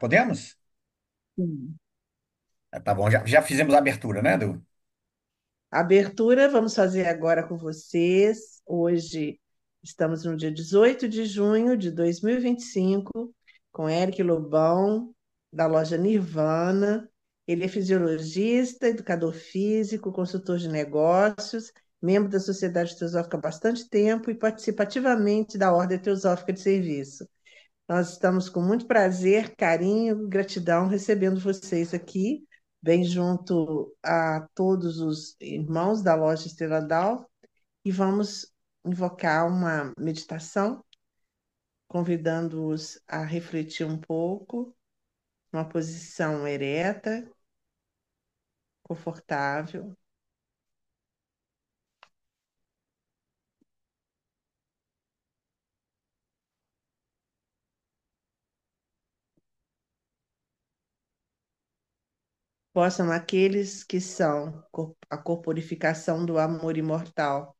Podemos? Sim. Tá bom, já fizemos a abertura, né, Du? Abertura, vamos fazer agora com vocês. Hoje estamos no dia 18 de junho de 2025, com Eric Lobão, da loja Nirvana. Ele é fisiologista, educador físico, consultor de negócios, membro da Sociedade Teosófica há bastante tempo e participa ativamente da Ordem Teosófica de Serviço. Nós estamos com muito prazer, carinho, gratidão recebendo vocês aqui, bem junto a todos os irmãos da loja Estrela D'Alva, e vamos invocar uma meditação, convidando-os a refletir um pouco, numa posição ereta, confortável. Possam aqueles que são a corporificação do amor imortal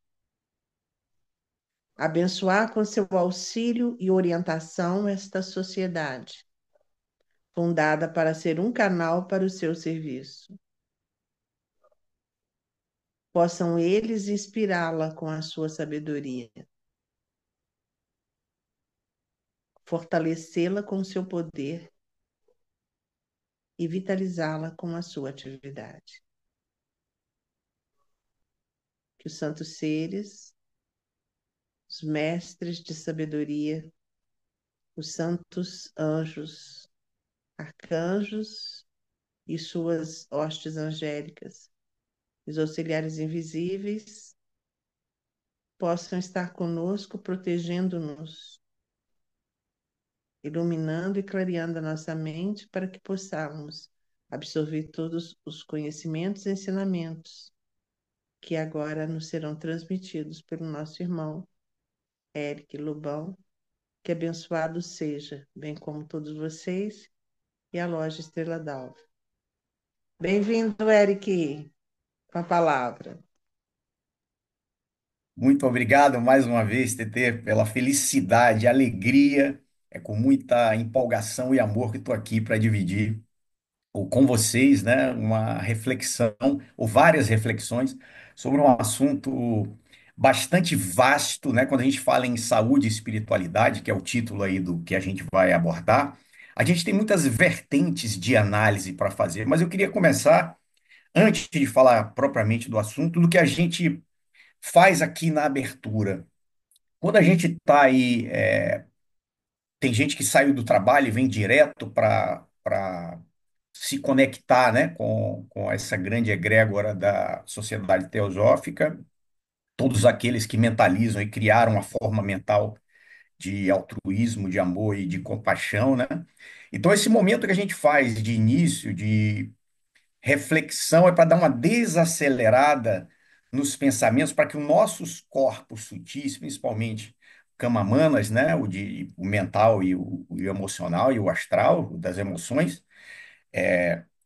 abençoar com seu auxílio e orientação esta sociedade fundada para ser um canal para o seu serviço. Possam eles inspirá-la com a sua sabedoria, fortalecê-la com o seu poder e vitalizá-la com a sua atividade. Que os santos seres, os mestres de sabedoria, os santos anjos, arcanjos e suas hostes angélicas, os auxiliares invisíveis, possam estar conosco, protegendo-nos, iluminando e clareando a nossa mente para que possamos absorver todos os conhecimentos e ensinamentos que agora nos serão transmitidos pelo nosso irmão Eric Lobão. Que abençoado seja, bem como todos vocês e a loja Estrela d'Alva. Bem-vindo, Eric, com a palavra. Muito obrigado mais uma vez, TT, pela felicidade, alegria. É com muita empolgação e amor que estou aqui para dividir com vocês, né, uma reflexão, ou várias reflexões, sobre um assunto bastante vasto, né? Quando a gente fala em saúde e espiritualidade, que é o título aí do que a gente vai abordar, a gente tem muitas vertentes de análise para fazer, mas eu queria começar, antes de falar propriamente do assunto, do que a gente faz aqui na abertura. Quando a gente está aí, tem gente que saiu do trabalho e vem direto para se conectar, né, com essa grande egrégora da sociedade teosófica, todos aqueles que mentalizam e criaram uma forma mental de altruísmo, de amor e de compaixão, né? Então, esse momento que a gente faz de início, de reflexão, é para dar uma desacelerada nos pensamentos, para que os nossos corpos sutis, principalmente camamanas, né, o mental e o emocional e o astral, o das emoções,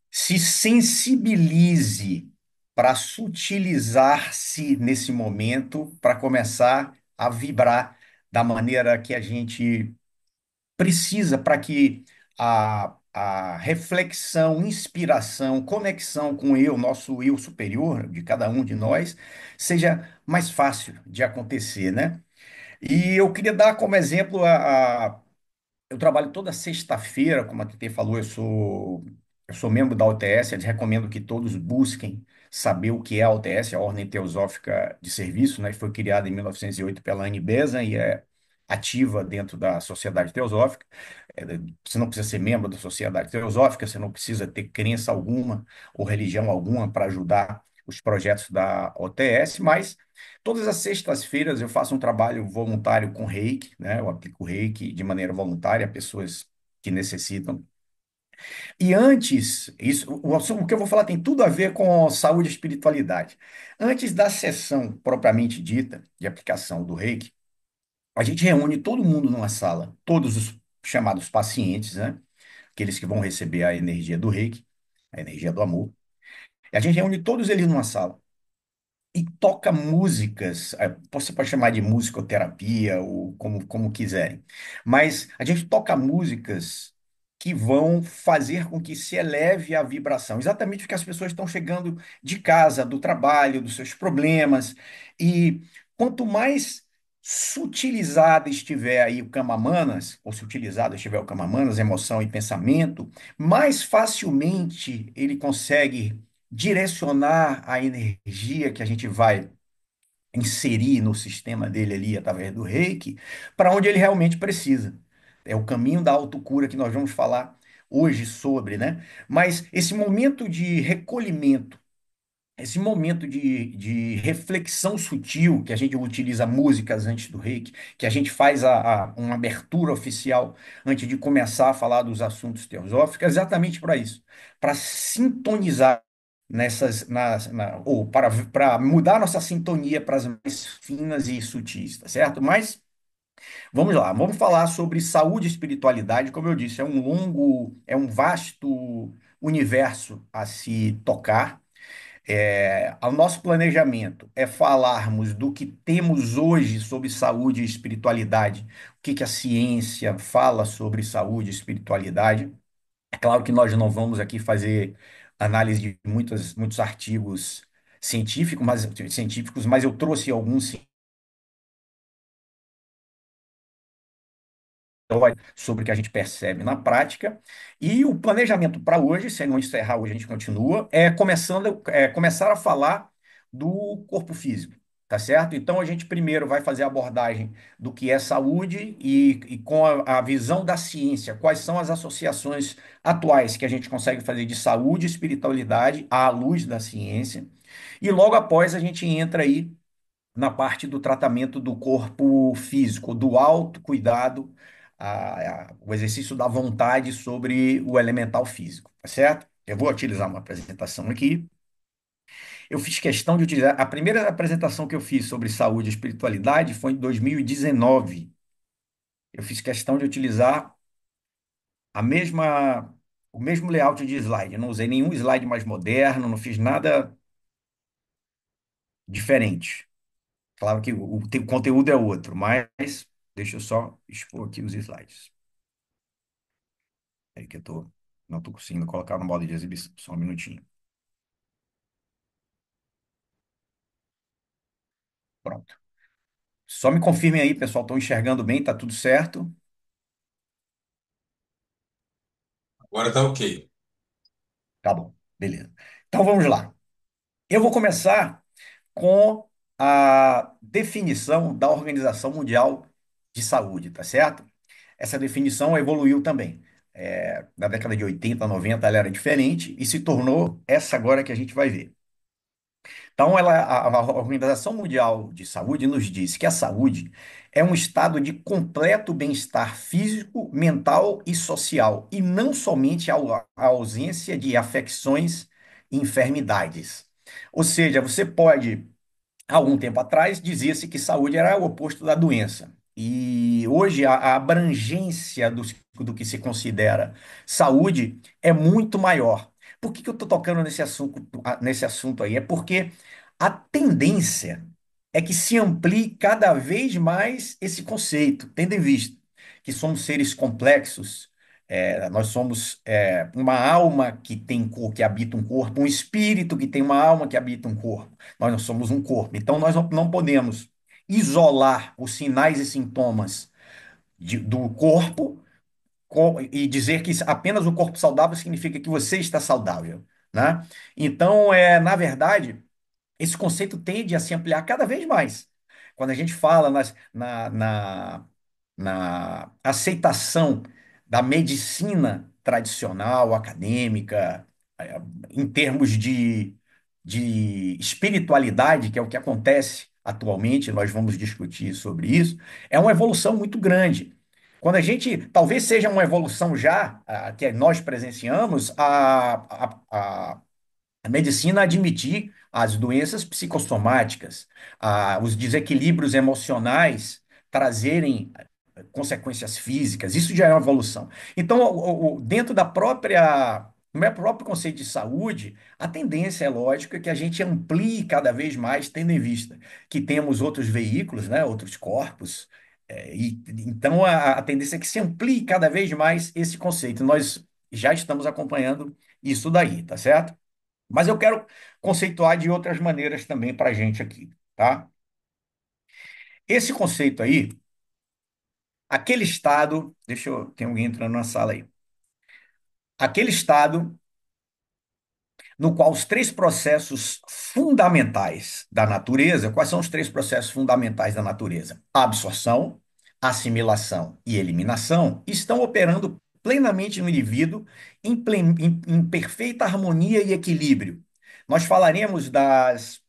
se sensibilize para sutilizar-se nesse momento, para começar a vibrar da maneira que a gente precisa para que a reflexão, inspiração, conexão com o eu, nosso eu superior de cada um de nós, seja mais fácil de acontecer, né? E eu queria dar como exemplo eu trabalho toda sexta-feira, como a TT falou, eu sou membro da OTS, eu recomendo que todos busquem saber o que é a OTS, a Ordem Teosófica de Serviço, né? Foi criada em 1908 pela Anne Besant e é ativa dentro da Sociedade Teosófica. É, Você não precisa ser membro da Sociedade Teosófica, você não precisa ter crença alguma ou religião alguma para ajudar os projetos da OTS, mas todas as sextas-feiras eu faço um trabalho voluntário com Reiki, né? Eu aplico Reiki de maneira voluntária a pessoas que necessitam. E antes, o que eu vou falar tem tudo a ver com saúde e espiritualidade. Antes da sessão propriamente dita de aplicação do Reiki, a gente reúne todo mundo numa sala, todos os chamados pacientes, né? Aqueles que vão receber a energia do Reiki, a energia do amor. E a gente reúne todos eles numa sala e toca músicas, você pode chamar de musicoterapia ou como quiserem, mas a gente toca músicas que vão fazer com que se eleve a vibração. Exatamente porque as pessoas estão chegando de casa, do trabalho, dos seus problemas. E quanto mais sutilizada estiver aí o Kamamanas, ou se utilizado estiver o Kamamanas, emoção e pensamento, mais facilmente ele consegue direcionar a energia que a gente vai inserir no sistema dele ali através do reiki, para onde ele realmente precisa. É o caminho da autocura que nós vamos falar hoje sobre, né? Mas esse momento de recolhimento, esse momento de reflexão sutil, que a gente utiliza músicas antes do reiki, que a gente faz uma abertura oficial antes de começar a falar dos assuntos teosóficos, é exatamente para isso, para sintonizar ou para mudar nossa sintonia para as mais finas e sutis, tá certo? Mas vamos lá, vamos falar sobre saúde e espiritualidade. Como eu disse, é um vasto universo a se tocar. O nosso planejamento é falarmos do que temos hoje sobre saúde e espiritualidade, o que que a ciência fala sobre saúde e espiritualidade. É claro que nós não vamos aqui fazer análise de muitos artigos científicos, mas eu trouxe alguns sobre o que a gente percebe na prática. E o planejamento para hoje, se não encerrar hoje, a gente continua, começar a falar do corpo físico, tá certo? Então a gente primeiro vai fazer a abordagem do que é saúde e com a visão da ciência, quais são as associações atuais que a gente consegue fazer de saúde e espiritualidade à luz da ciência. E logo após a gente entra aí na parte do tratamento do corpo físico, do autocuidado, o exercício da vontade sobre o elemental físico, tá certo? Eu vou utilizar uma apresentação aqui. Eu fiz questão de utilizar. A primeira apresentação que eu fiz sobre saúde e espiritualidade foi em 2019. Eu fiz questão de utilizar a mesma, o mesmo layout de slide. Eu não usei nenhum slide mais moderno, não fiz nada diferente. Claro que o conteúdo é outro, mas deixa eu só expor aqui os slides. É que não estou conseguindo colocar no modo de exibição. Só um minutinho. Pronto. Só me confirmem aí, pessoal. Estão enxergando bem? Tá tudo certo? Agora tá ok. Tá bom. Beleza. Então vamos lá. Eu vou começar com a definição da Organização Mundial de Saúde, tá certo? Essa definição evoluiu também. Na década de 80, 90, ela era diferente e se tornou essa agora que a gente vai ver. Então, a Organização Mundial de Saúde nos diz que a saúde é um estado de completo bem-estar físico, mental e social, e não somente a ausência de afecções e enfermidades. Ou seja, você pode há algum tempo atrás, dizia-se que saúde era o oposto da doença. E hoje a abrangência do que se considera saúde é muito maior. Por que que eu estou tocando nesse assunto aí? É porque a tendência é que se amplie cada vez mais esse conceito, tendo em vista que somos seres complexos, nós somos uma alma que tem que habita um corpo, um espírito que tem uma alma que habita um corpo. Nós não somos um corpo. Então, nós não podemos isolar os sinais e sintomas do corpo e dizer que apenas o corpo saudável significa que você está saudável, né? Então, na verdade, esse conceito tende a se ampliar cada vez mais. Quando a gente fala na aceitação da medicina tradicional, acadêmica, em termos de espiritualidade, que é o que acontece atualmente, nós vamos discutir sobre isso, é uma evolução muito grande. Quando a gente, talvez seja uma evolução já, que nós presenciamos, a medicina admitir as doenças psicossomáticas, os desequilíbrios emocionais trazerem consequências físicas, isso já é uma evolução. Então, dentro no meu próprio conceito de saúde, a tendência é lógica que a gente amplie cada vez mais, tendo em vista que temos outros veículos, né, outros corpos, Então, a tendência é que se amplie cada vez mais esse conceito. Nós já estamos acompanhando isso daí, tá certo? Mas eu quero conceituar de outras maneiras também para a gente aqui, tá? Esse conceito aí, aquele estado, tem alguém entrando na sala aí. Aquele estado no qual os três processos fundamentais da natureza, quais são os três processos fundamentais da natureza? Absorção, assimilação e eliminação, estão operando plenamente no indivíduo em perfeita harmonia e equilíbrio. Nós falaremos das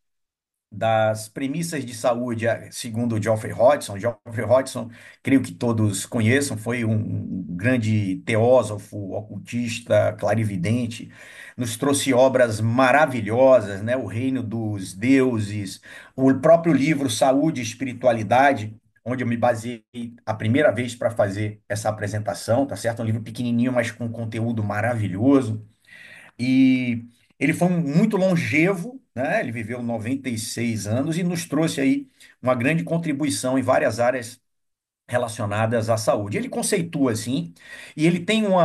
premissas de saúde, segundo o Geoffrey Hodgson. Geoffrey Hodgson, creio que todos conheçam, foi um grande teósofo, ocultista, clarividente, nos trouxe obras maravilhosas, né? O Reino dos Deuses, o próprio livro Saúde e Espiritualidade, onde eu me baseei a primeira vez para fazer essa apresentação, tá certo? Um livro pequenininho, mas com conteúdo maravilhoso. E ele foi muito longevo, né? Ele viveu 96 anos e nos trouxe aí uma grande contribuição em várias áreas relacionadas à saúde. Ele conceitua assim, e ele tem um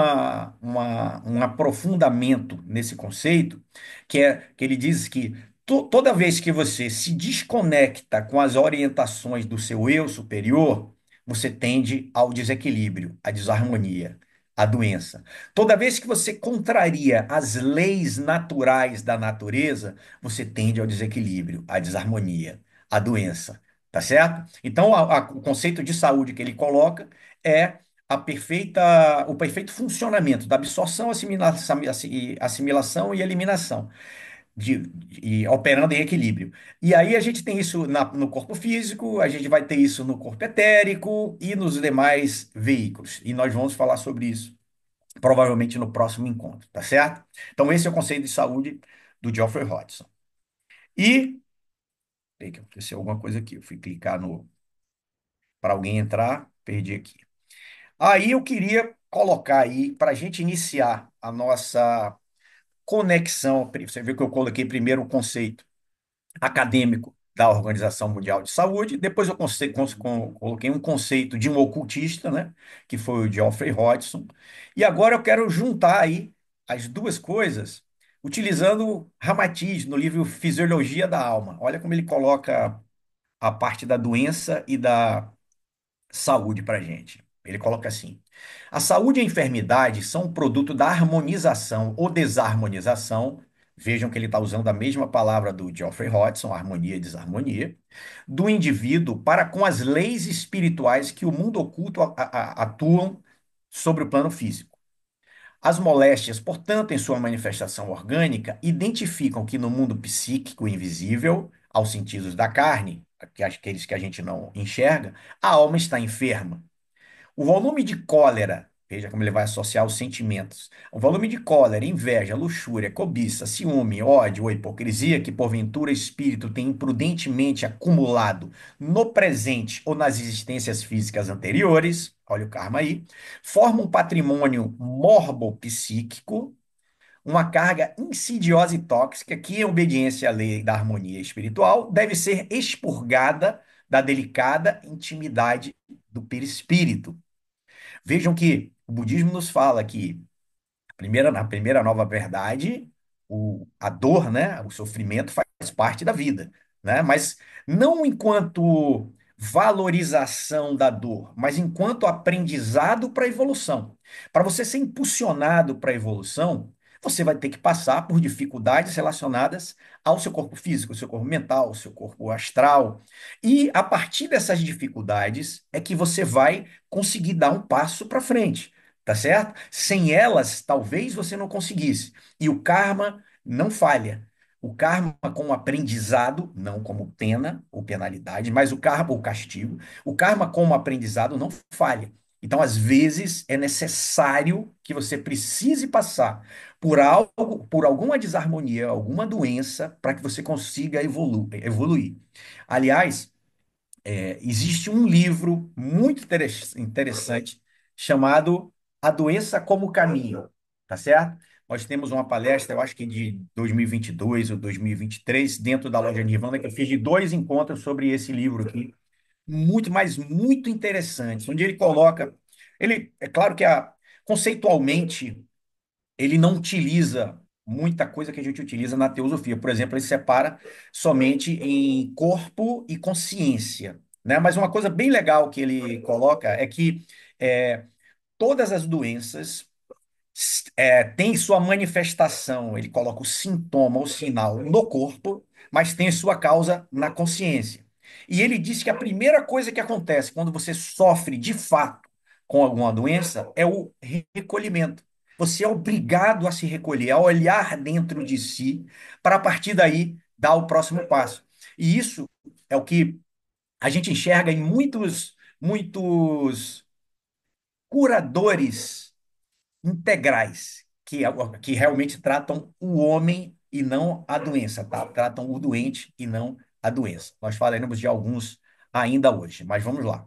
aprofundamento nesse conceito, que ele diz que toda vez que você se desconecta com as orientações do seu eu superior, você tende ao desequilíbrio, à desarmonia, à doença. Toda vez que você contraria as leis naturais da natureza, você tende ao desequilíbrio, à desarmonia, à doença. Tá certo? Então, o conceito de saúde que ele coloca é o perfeito funcionamento da absorção, assimilação e eliminação, operando em equilíbrio. E aí a gente tem isso no corpo físico, a gente vai ter isso no corpo etérico e nos demais veículos. E nós vamos falar sobre isso provavelmente no próximo encontro, tá certo? Então, esse é o conceito de saúde do Geoffrey Hodgson. E, peraí que aconteceu alguma coisa aqui, eu fui clicar no para alguém entrar, perdi aqui. Aí eu queria colocar aí, para a gente iniciar a nossa conexão, você viu que eu coloquei primeiro o conceito acadêmico da Organização Mundial de Saúde, depois eu coloquei um conceito de um ocultista, né, que foi o Geoffrey Hodgson, e agora eu quero juntar aí as duas coisas, utilizando Ramatiz no livro Fisiologia da Alma. Olha como ele coloca a parte da doença e da saúde para a gente. Ele coloca assim: a saúde e a enfermidade são um produto da harmonização ou desarmonização. Vejam que ele está usando a mesma palavra do Geoffrey Hodgson, harmonia e desarmonia, do indivíduo para com as leis espirituais que o mundo oculto atuam sobre o plano físico. As moléstias, portanto, em sua manifestação orgânica, identificam que no mundo psíquico invisível, aos sentidos da carne, aqueles que a gente não enxerga, a alma está enferma. O volume de cólera, veja como ele vai associar os sentimentos. O volume de cólera, inveja, luxúria, cobiça, ciúme, ódio ou hipocrisia que porventura espírito tem imprudentemente acumulado no presente ou nas existências físicas anteriores, olha o karma aí, forma um patrimônio morbo-psíquico, uma carga insidiosa e tóxica que, em obediência à lei da harmonia espiritual, deve ser expurgada da delicada intimidade do perispírito. Vejam que o budismo nos fala que na primeira nova verdade, a dor, né, o sofrimento faz parte da vida, né? Mas não enquanto valorização da dor, mas enquanto aprendizado para a evolução. Para você ser impulsionado para a evolução, você vai ter que passar por dificuldades relacionadas ao seu corpo físico, ao seu corpo mental, ao seu corpo astral. E a partir dessas dificuldades é que você vai conseguir dar um passo para frente. Tá certo? Sem elas, talvez você não conseguisse. E o karma não falha. O karma como aprendizado, não como pena ou penalidade, mas o karma ou castigo, o karma como aprendizado não falha. Então, às vezes, é necessário que você precise passar por algo, por alguma desarmonia, alguma doença, para que você consiga evoluir. Aliás, existe um livro muito interessante chamado A Doença como Caminho, tá certo? Nós temos uma palestra, eu acho que de 2022 ou 2023, dentro da loja Nirvana, que eu fiz de dois encontros sobre esse livro aqui, muito, mas muito interessantes, onde ele coloca, ele, é claro que conceitualmente ele não utiliza muita coisa que a gente utiliza na teosofia. Por exemplo, ele separa somente em corpo e consciência, né? Mas uma coisa bem legal que ele coloca é que é, todas as doenças tem sua manifestação, ele coloca o sintoma, o sinal no corpo, mas tem sua causa na consciência. E ele diz que a primeira coisa que acontece quando você sofre de fato com alguma doença é o recolhimento. Você é obrigado a se recolher, a olhar dentro de si, para a partir daí dar o próximo passo. E isso é o que a gente enxerga em muitos curadores integrais, que realmente tratam o homem e não a doença, tá? Tratam o doente e não a doença. Nós falaremos de alguns ainda hoje, mas vamos lá.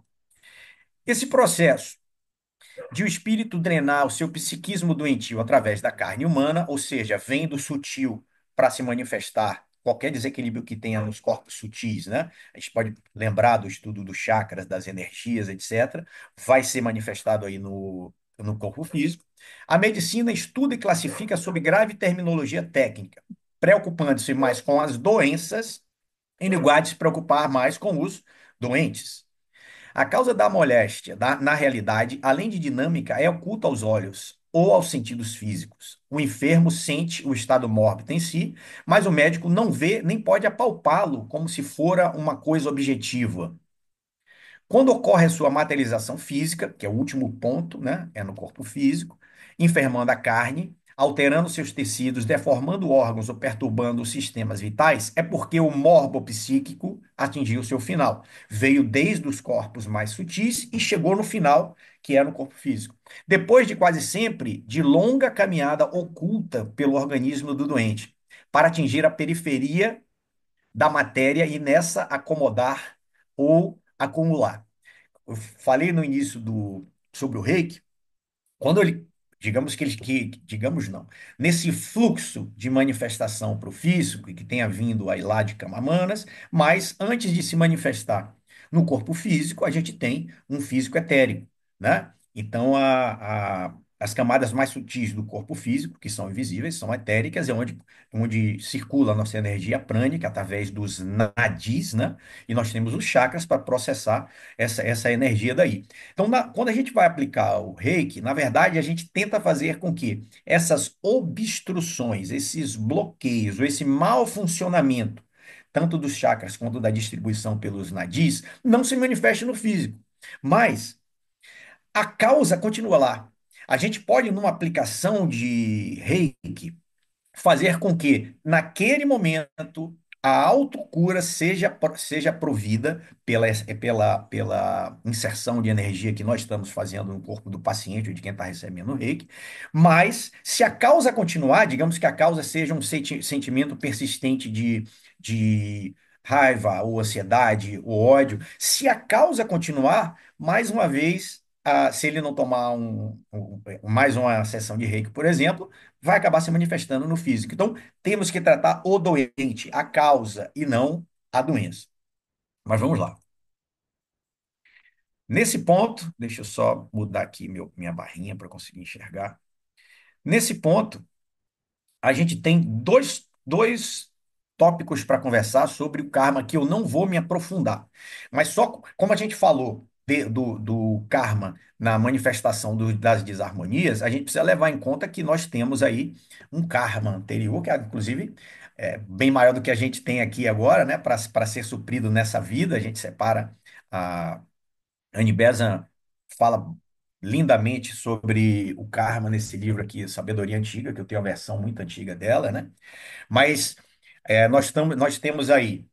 Esse processo de o espírito drenar o seu psiquismo doentio através da carne humana, ou seja, vem do sutil para se manifestar qualquer desequilíbrio que tenha nos corpos sutis, né? A gente pode lembrar do estudo dos chakras, das energias, etc. Vai ser manifestado aí no corpo físico. A medicina estuda e classifica sob grave terminologia técnica, preocupando-se mais com as doenças em lugar de se preocupar mais com os doentes. A causa da moléstia, na realidade, além de dinâmica, é oculta aos olhos ou aos sentidos físicos. O enfermo sente o estado mórbido em si, mas o médico não vê nem pode apalpá-lo como se fora uma coisa objetiva. Quando ocorre a sua materialização física, que é o último ponto, né? É no corpo físico, enfermando a carne, alterando seus tecidos, deformando órgãos ou perturbando os sistemas vitais, é porque o morbo psíquico atingiu seu final. Veio desde os corpos mais sutis e chegou no final, que é no corpo físico. Depois de quase sempre de longa caminhada oculta pelo organismo do doente, para atingir a periferia da matéria e nessa acomodar ou acumular. Eu falei no início sobre o reiki, quando ele, digamos não, nesse fluxo de manifestação para o físico, e que tenha vindo aí lá de Camamanas, mas antes de se manifestar no corpo físico, a gente tem um físico etérico, né? Então, as camadas mais sutis do corpo físico, que são invisíveis, são etéricas, é onde circula a nossa energia prânica através dos nadis, né? E nós temos os chakras para processar essa energia daí. Então, quando a gente vai aplicar o reiki, na verdade, a gente tenta fazer com que essas obstruções, esses bloqueios, ou esse mau funcionamento, tanto dos chakras quanto da distribuição pelos nadis, não se manifeste no físico. Mas a causa continua lá. A gente pode, numa aplicação de reiki, fazer com que, naquele momento, a autocura seja provida pela inserção de energia que nós estamos fazendo no corpo do paciente ou de quem está recebendo o reiki. Mas, se a causa continuar, digamos que a causa seja um sentimento persistente de raiva, ou ansiedade, ou ódio, se a causa continuar, mais uma vez. Se ele não tomar mais uma sessão de reiki, por exemplo, vai acabar se manifestando no físico. Então, temos que tratar o doente, a causa, e não a doença. Mas vamos lá. Nesse ponto, deixa eu só mudar aqui minha barrinha para conseguir enxergar. Nesse ponto, a gente tem dois tópicos para conversar sobre o karma que eu não vou me aprofundar. Mas só como a gente falou do karma na manifestação das desarmonias, a gente precisa levar em conta que nós temos aí um karma anterior, que inclusive é bem maior do que a gente tem aqui agora, né? Para ser suprido nessa vida, a gente separa a Annie Besant fala lindamente sobre o karma nesse livro aqui, Sabedoria Antiga, que eu tenho a versão muito antiga dela, né? Mas nós temos aí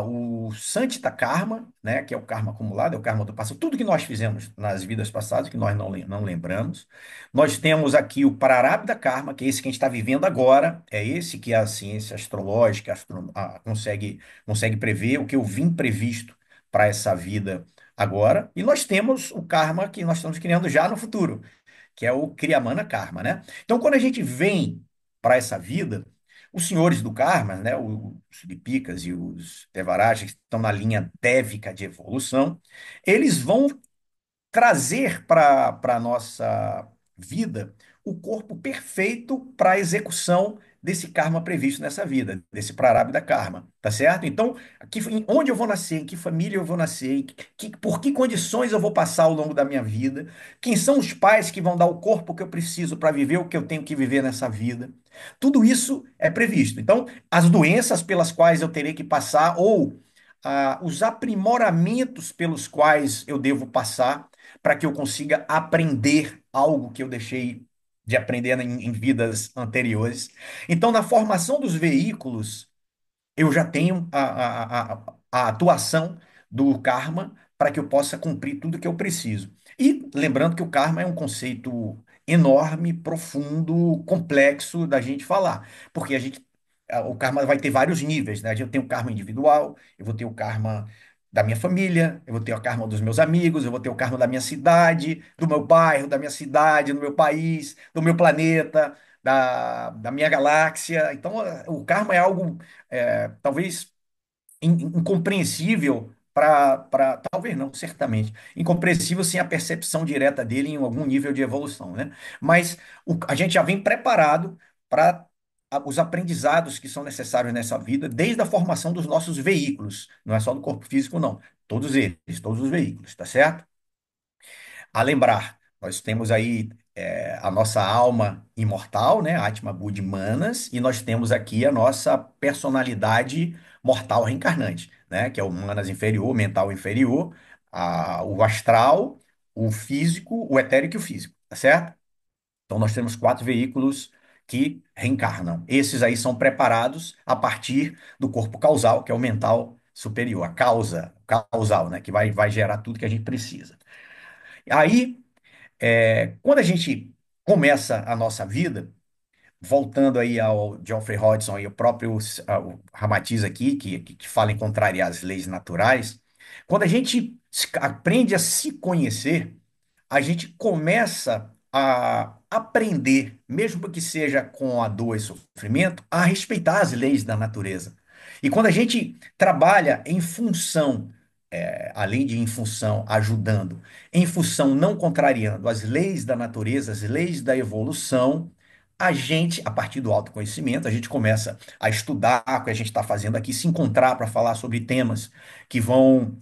o Santita Karma, né, que é o karma acumulado, é o karma do passado, tudo que nós fizemos nas vidas passadas, que nós não lembramos. Nós temos aqui o Prarabdha Karma, que é esse que a gente está vivendo agora, é esse que a ciência astrológica consegue prever, o que eu vim previsto para essa vida agora. E nós temos o karma que nós estamos criando já no futuro, que é o Kriyamana Karma, né? Então, quando a gente vem para essa vida, Os senhores do karma, né, os Lipikas e os Devarajas, que estão na linha dévica de evolução, eles vão trazer para a nossa vida o corpo perfeito para a execução desse karma previsto nessa vida, desse prarabdha karma, tá certo? Então, onde eu vou nascer, em que família eu vou nascer, por que condições eu vou passar ao longo da minha vida, quem são os pais que vão dar o corpo que eu preciso para viver o que eu tenho que viver nessa vida. Tudo isso é previsto. Então, as doenças pelas quais eu terei que passar ou os aprimoramentos pelos quais eu devo passar para que eu consiga aprender algo que eu deixei de aprender em vidas anteriores. Então, na formação dos veículos, eu já tenho a atuação do karma para que eu possa cumprir tudo que eu preciso. E lembrando que o karma é um conceito enorme, profundo, complexo da gente falar, porque o karma vai ter vários níveis, né? Eu tenho o karma individual, eu vou ter o karma da minha família, eu vou ter o karma dos meus amigos, eu vou ter o karma da minha cidade, do meu bairro, da minha cidade, do meu país, do meu planeta, da minha galáxia. Então, o karma é algo talvez incompreensível talvez não, certamente, incompreensível sem a percepção direta dele em algum nível de evolução, né? Mas a gente já vem preparado para os aprendizados que são necessários nessa vida, desde a formação dos nossos veículos, não é só do corpo físico, não. Todos eles, todos os veículos, tá certo? A lembrar, nós temos aí a nossa alma imortal, né, Atma Buddhi Manas, e nós temos aqui a nossa personalidade mortal reencarnante, né, que é o Manas inferior, o mental inferior, o astral, o físico, o etérico e o físico, tá certo? Então nós temos quatro veículos que reencarnam. Esses aí são preparados a partir do corpo causal, que é o mental superior, a causa, causal, né, que vai gerar tudo que a gente precisa. Aí quando a gente começa a nossa vida, voltando aí ao Geoffrey Hodgson e o próprio o Ramatiz aqui, que fala em contrariar as leis naturais, quando a gente aprende a se conhecer, a gente começa a aprender, mesmo que seja com a dor e sofrimento, a respeitar as leis da natureza. E quando a gente trabalha em função, além de em função ajudando, em função não contrariando as leis da natureza, as leis da evolução, a gente, a partir do autoconhecimento, a gente começa a estudar o que a gente está fazendo aqui, se encontrar para falar sobre temas que vão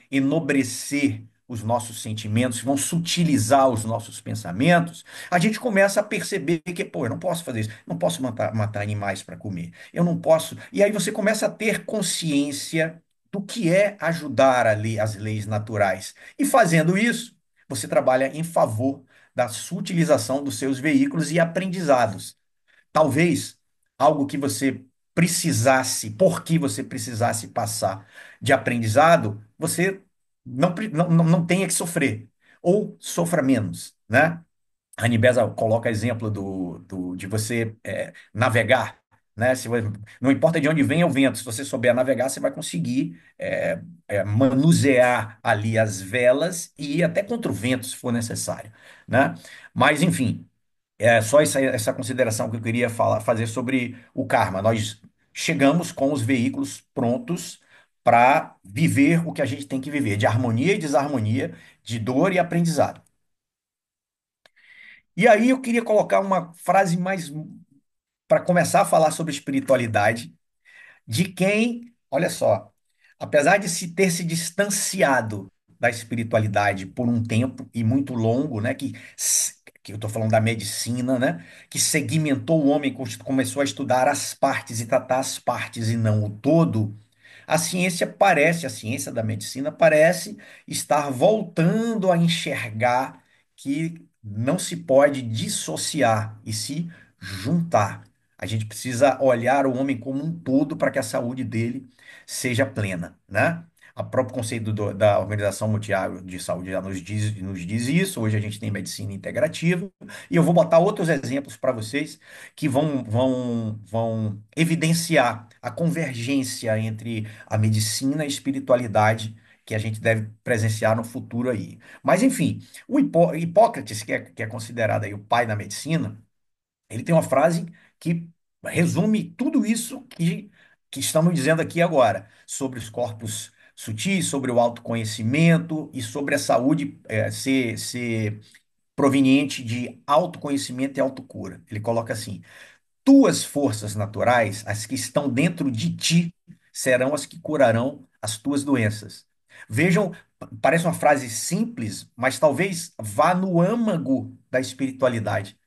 enobrecer os nossos sentimentos, vão sutilizar os nossos pensamentos, a gente começa a perceber que, pô, eu não posso fazer isso, não posso matar animais para comer, eu não posso. E aí você começa a ter consciência do que é ajudar as leis naturais. E fazendo isso, você trabalha em favor da sutilização dos seus veículos e aprendizados. Talvez algo que você precisasse, por que você precisasse passar de aprendizado, você não tenha que sofrer, ou sofra menos, né? A Nibesa coloca exemplo de você navegar, né? Não importa de onde vem o vento, se você souber navegar, você vai conseguir manusear ali as velas e ir até contra o vento, se for necessário, né? Mas, enfim, é só essa consideração que eu queria fazer sobre o karma. Nós chegamos com os veículos prontos para viver o que a gente tem que viver, de harmonia e desarmonia, de dor e aprendizado. E aí eu queria colocar uma frase mais para começar a falar sobre espiritualidade, de quem, olha só, apesar de se ter se distanciado da espiritualidade por um tempo e muito longo, né, que eu estou falando da medicina, né, que segmentou o homem, começou a estudar as partes e tratar as partes e não o todo, a ciência da medicina parece estar voltando a enxergar que não se pode dissociar e se juntar. A gente precisa olhar o homem como um todo para que a saúde dele seja plena, né? O próprio conceito da Organização Mundial de Saúde já nos diz isso. Hoje a gente tem medicina integrativa. E eu vou botar outros exemplos para vocês que vão evidenciar a convergência entre a medicina e a espiritualidade que a gente deve presenciar no futuro aí. Mas, enfim, Hipócrates, que é considerado aí o pai da medicina, ele tem uma frase que resume tudo isso que estamos dizendo aqui agora, sobre os corpos sutis, sobre o autoconhecimento e sobre a saúde ser proveniente de autoconhecimento e autocura. Ele coloca assim: tuas forças naturais, as que estão dentro de ti, serão as que curarão as tuas doenças. Vejam, parece uma frase simples, mas talvez vá no âmago da espiritualidade.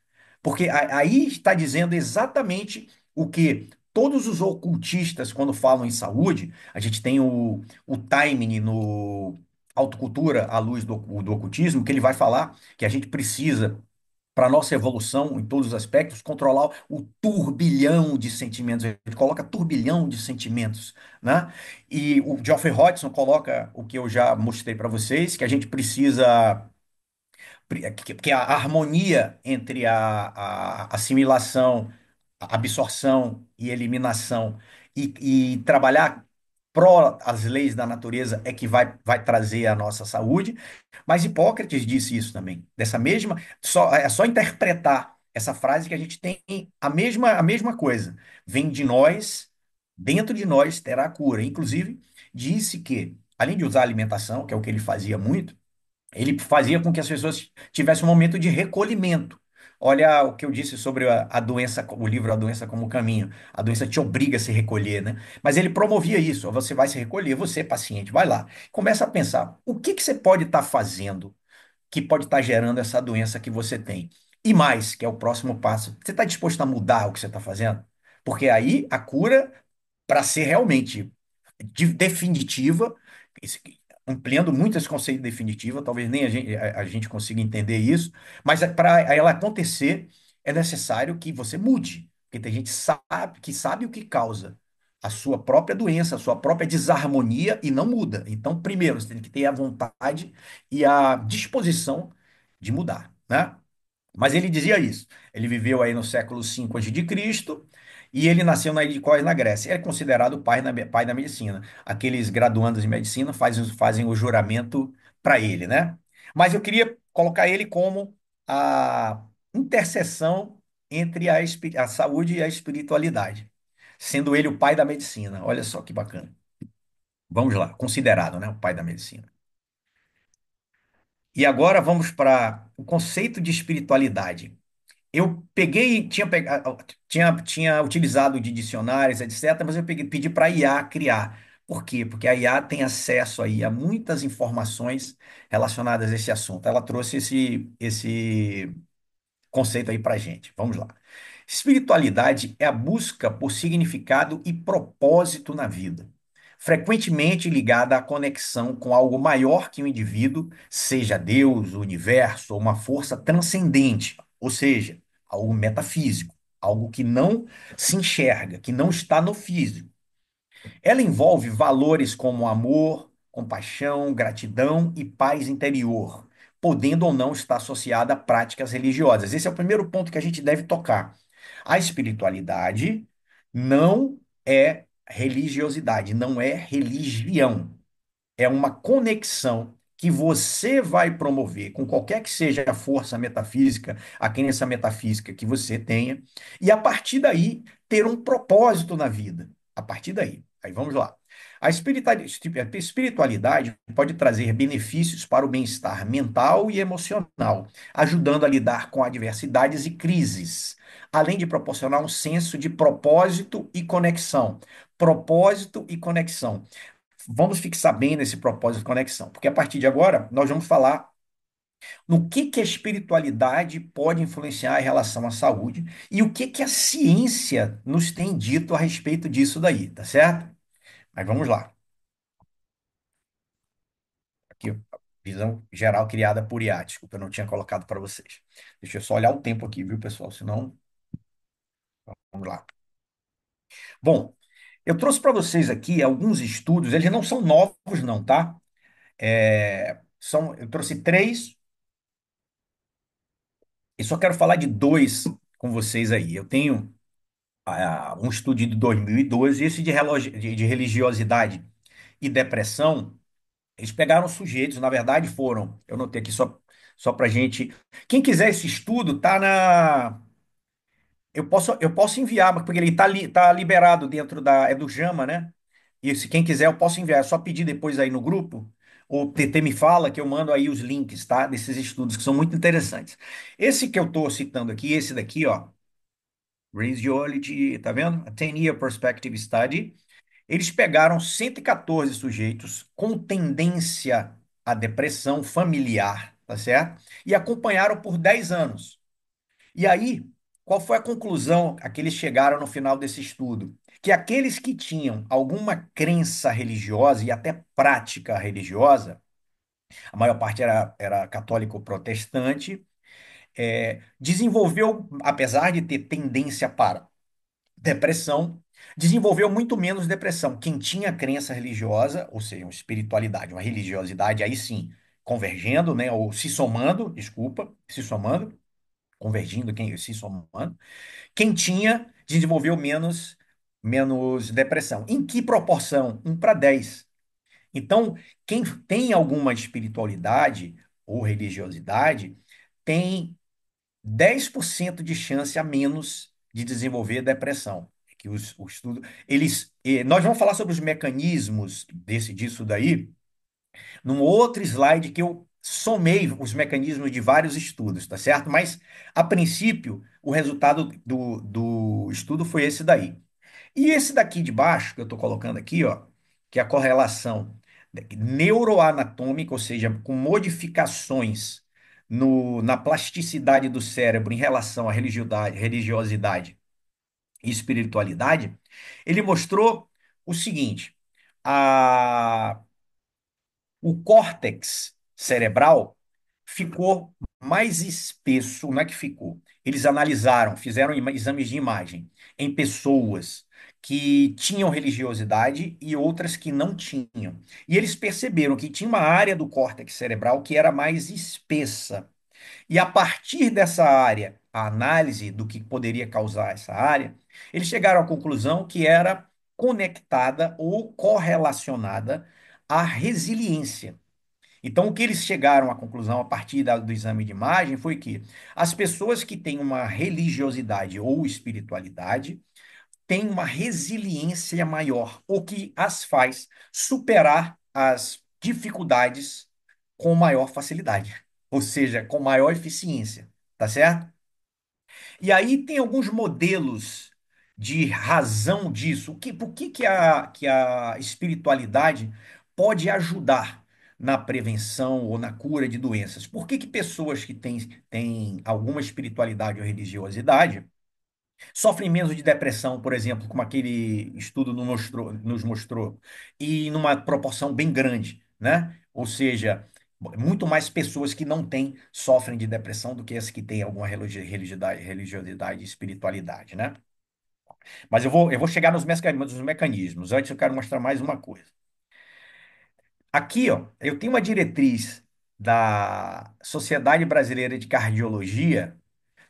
Porque aí está dizendo exatamente o que todos os ocultistas, quando falam em saúde, a gente tem o Taimini no Autocultura, à luz do ocultismo, que ele vai falar que a gente precisa para a nossa evolução em todos os aspectos, controlar o turbilhão de sentimentos. Ele coloca turbilhão de sentimentos, né? E o Geoffrey Hodgson coloca o que eu já mostrei para vocês, que a gente precisa que a harmonia entre a assimilação, a absorção e eliminação e trabalhar pró as leis da natureza é que vai trazer a nossa saúde. Mas Hipócrates disse isso também, dessa mesma, é só interpretar essa frase que a gente tem a mesma coisa. Vem de nós, dentro de nós terá a cura. Inclusive, disse que, além de usar a alimentação, que é o que ele fazia muito, ele fazia com que as pessoas tivessem um momento de recolhimento. Olha o que eu disse sobre a doença, o livro A Doença como Caminho. A doença te obriga a se recolher, né? Mas ele promovia isso. Você vai se recolher, você, paciente, vai lá. Começa a pensar, o que que você pode estar fazendo que pode estar gerando essa doença que você tem? E mais, que é o próximo passo. Você está disposto a mudar o que você está fazendo? Porque aí a cura, para ser realmente definitiva, esse- ampliando muito esse conceito de definitiva, talvez nem a gente consiga entender isso, mas para ela acontecer, é necessário que você mude, porque tem gente que sabe o que causa a sua própria doença, a sua própria desarmonia e não muda. Então, primeiro, você tem que ter a vontade e a disposição de mudar, né? Mas ele dizia isso. Ele viveu aí no século V a.C. e ele nasceu na ilha de Kos, na Grécia. É considerado o pai da medicina. Aqueles graduandos em medicina fazem o juramento para ele, né? Mas eu queria colocar ele como a interseção entre a saúde e a espiritualidade, sendo ele o pai da medicina. Olha só que bacana. Vamos lá, considerado, né, o pai da medicina. E agora vamos para o conceito de espiritualidade. Eu peguei, tinha utilizado de dicionários, etc., mas eu pedi para a IA criar. Por quê? Porque a IA tem acesso aí a muitas informações relacionadas a esse assunto. Ela trouxe esse conceito aí para gente. Vamos lá. Espiritualidade é a busca por significado e propósito na vida, frequentemente ligada à conexão com algo maior que o indivíduo, seja Deus, o universo ou uma força transcendente, ou seja, algo metafísico, algo que não se enxerga, que não está no físico. Ela envolve valores como amor, compaixão, gratidão e paz interior, podendo ou não estar associada a práticas religiosas. Esse é o primeiro ponto que a gente deve tocar. A espiritualidade não é religiosidade, não é religião. É uma conexão que você vai promover com qualquer que seja a força metafísica, a crença metafísica que você tenha, e a partir daí ter um propósito na vida. A partir daí. Aí vamos lá. A espiritualidade pode trazer benefícios para o bem-estar mental e emocional, ajudando a lidar com adversidades e crises, além de proporcionar um senso de propósito e conexão. Propósito e conexão. Vamos fixar bem nesse propósito de conexão, porque a partir de agora nós vamos falar no que a espiritualidade pode influenciar em relação à saúde e o que a ciência nos tem dito a respeito disso daí, tá certo? Mas vamos lá. Aqui, a visão geral criada por IA, desculpa, eu não tinha colocado para vocês. Deixa eu só olhar o tempo aqui, viu, pessoal? Senão, vamos lá. Bom, eu trouxe para vocês aqui alguns estudos, eles não são novos, não, tá? Eu trouxe três. E só quero falar de dois com vocês aí. Eu tenho um estudo de 2012, esse de religiosidade e depressão. Eles pegaram sujeitos, na verdade foram, eu notei aqui só para gente. Quem quiser esse estudo, tá eu posso enviar, porque ele tá liberado dentro é do Jama, né? E se quem quiser, eu posso enviar. É só pedir depois aí no grupo, ou TT me fala que eu mando aí os links, tá? Desses estudos que são muito interessantes. Esse que eu estou citando aqui, esse daqui, ó, Radiology, tá vendo? A 10-Year Perspective Study. Eles pegaram 114 sujeitos com tendência à depressão familiar, tá certo? E acompanharam por 10 anos. E aí, qual foi a conclusão a que eles chegaram no final desse estudo? Que aqueles que tinham alguma crença religiosa e até prática religiosa, a maior parte era católico ou protestante, desenvolveu, apesar de ter tendência para depressão, desenvolveu muito menos depressão. Quem tinha crença religiosa, ou seja, uma espiritualidade, uma religiosidade, aí sim, convergendo, né, ou se somando, desculpa, se somando, convergindo, se somando. Quem tinha desenvolveu menos depressão. Em que proporção? 1 para 10. Então, quem tem alguma espiritualidade ou religiosidade tem 10% de chance a menos de desenvolver depressão. Que o estudo, nós vamos falar sobre os mecanismos disso daí num outro slide que eu somei os mecanismos de vários estudos, tá certo? Mas, a princípio, o resultado do estudo foi esse daí. E esse daqui de baixo, que eu estou colocando aqui, ó, que é a correlação neuroanatômica, ou seja, com modificações na plasticidade do cérebro em relação à religiosidade e espiritualidade, ele mostrou o seguinte: a o córtex cerebral ficou mais espesso, não é que ficou. Eles analisaram, fizeram exames de imagem em pessoas que tinham religiosidade e outras que não tinham. E eles perceberam que tinha uma área do córtex cerebral que era mais espessa. E a partir dessa área, a análise do que poderia causar essa área, eles chegaram à conclusão que era conectada ou correlacionada à resiliência. Então, o que eles chegaram à conclusão a partir do exame de imagem foi que as pessoas que têm uma religiosidade ou espiritualidade têm uma resiliência maior, o que as faz superar as dificuldades com maior facilidade, ou seja, com maior eficiência, tá certo? E aí tem alguns modelos de razão disso. Por que a espiritualidade pode ajudar na prevenção ou na cura de doenças? Por que pessoas que têm alguma espiritualidade ou religiosidade sofrem menos de depressão, por exemplo, como aquele estudo nos mostrou, e numa proporção bem grande, né? Ou seja, muito mais pessoas que não têm sofrem de depressão do que as que têm alguma religiosidade e espiritualidade, né? Mas eu vou chegar nos mecanismos. Antes eu quero mostrar mais uma coisa. Aqui, ó, eu tenho uma diretriz da Sociedade Brasileira de Cardiologia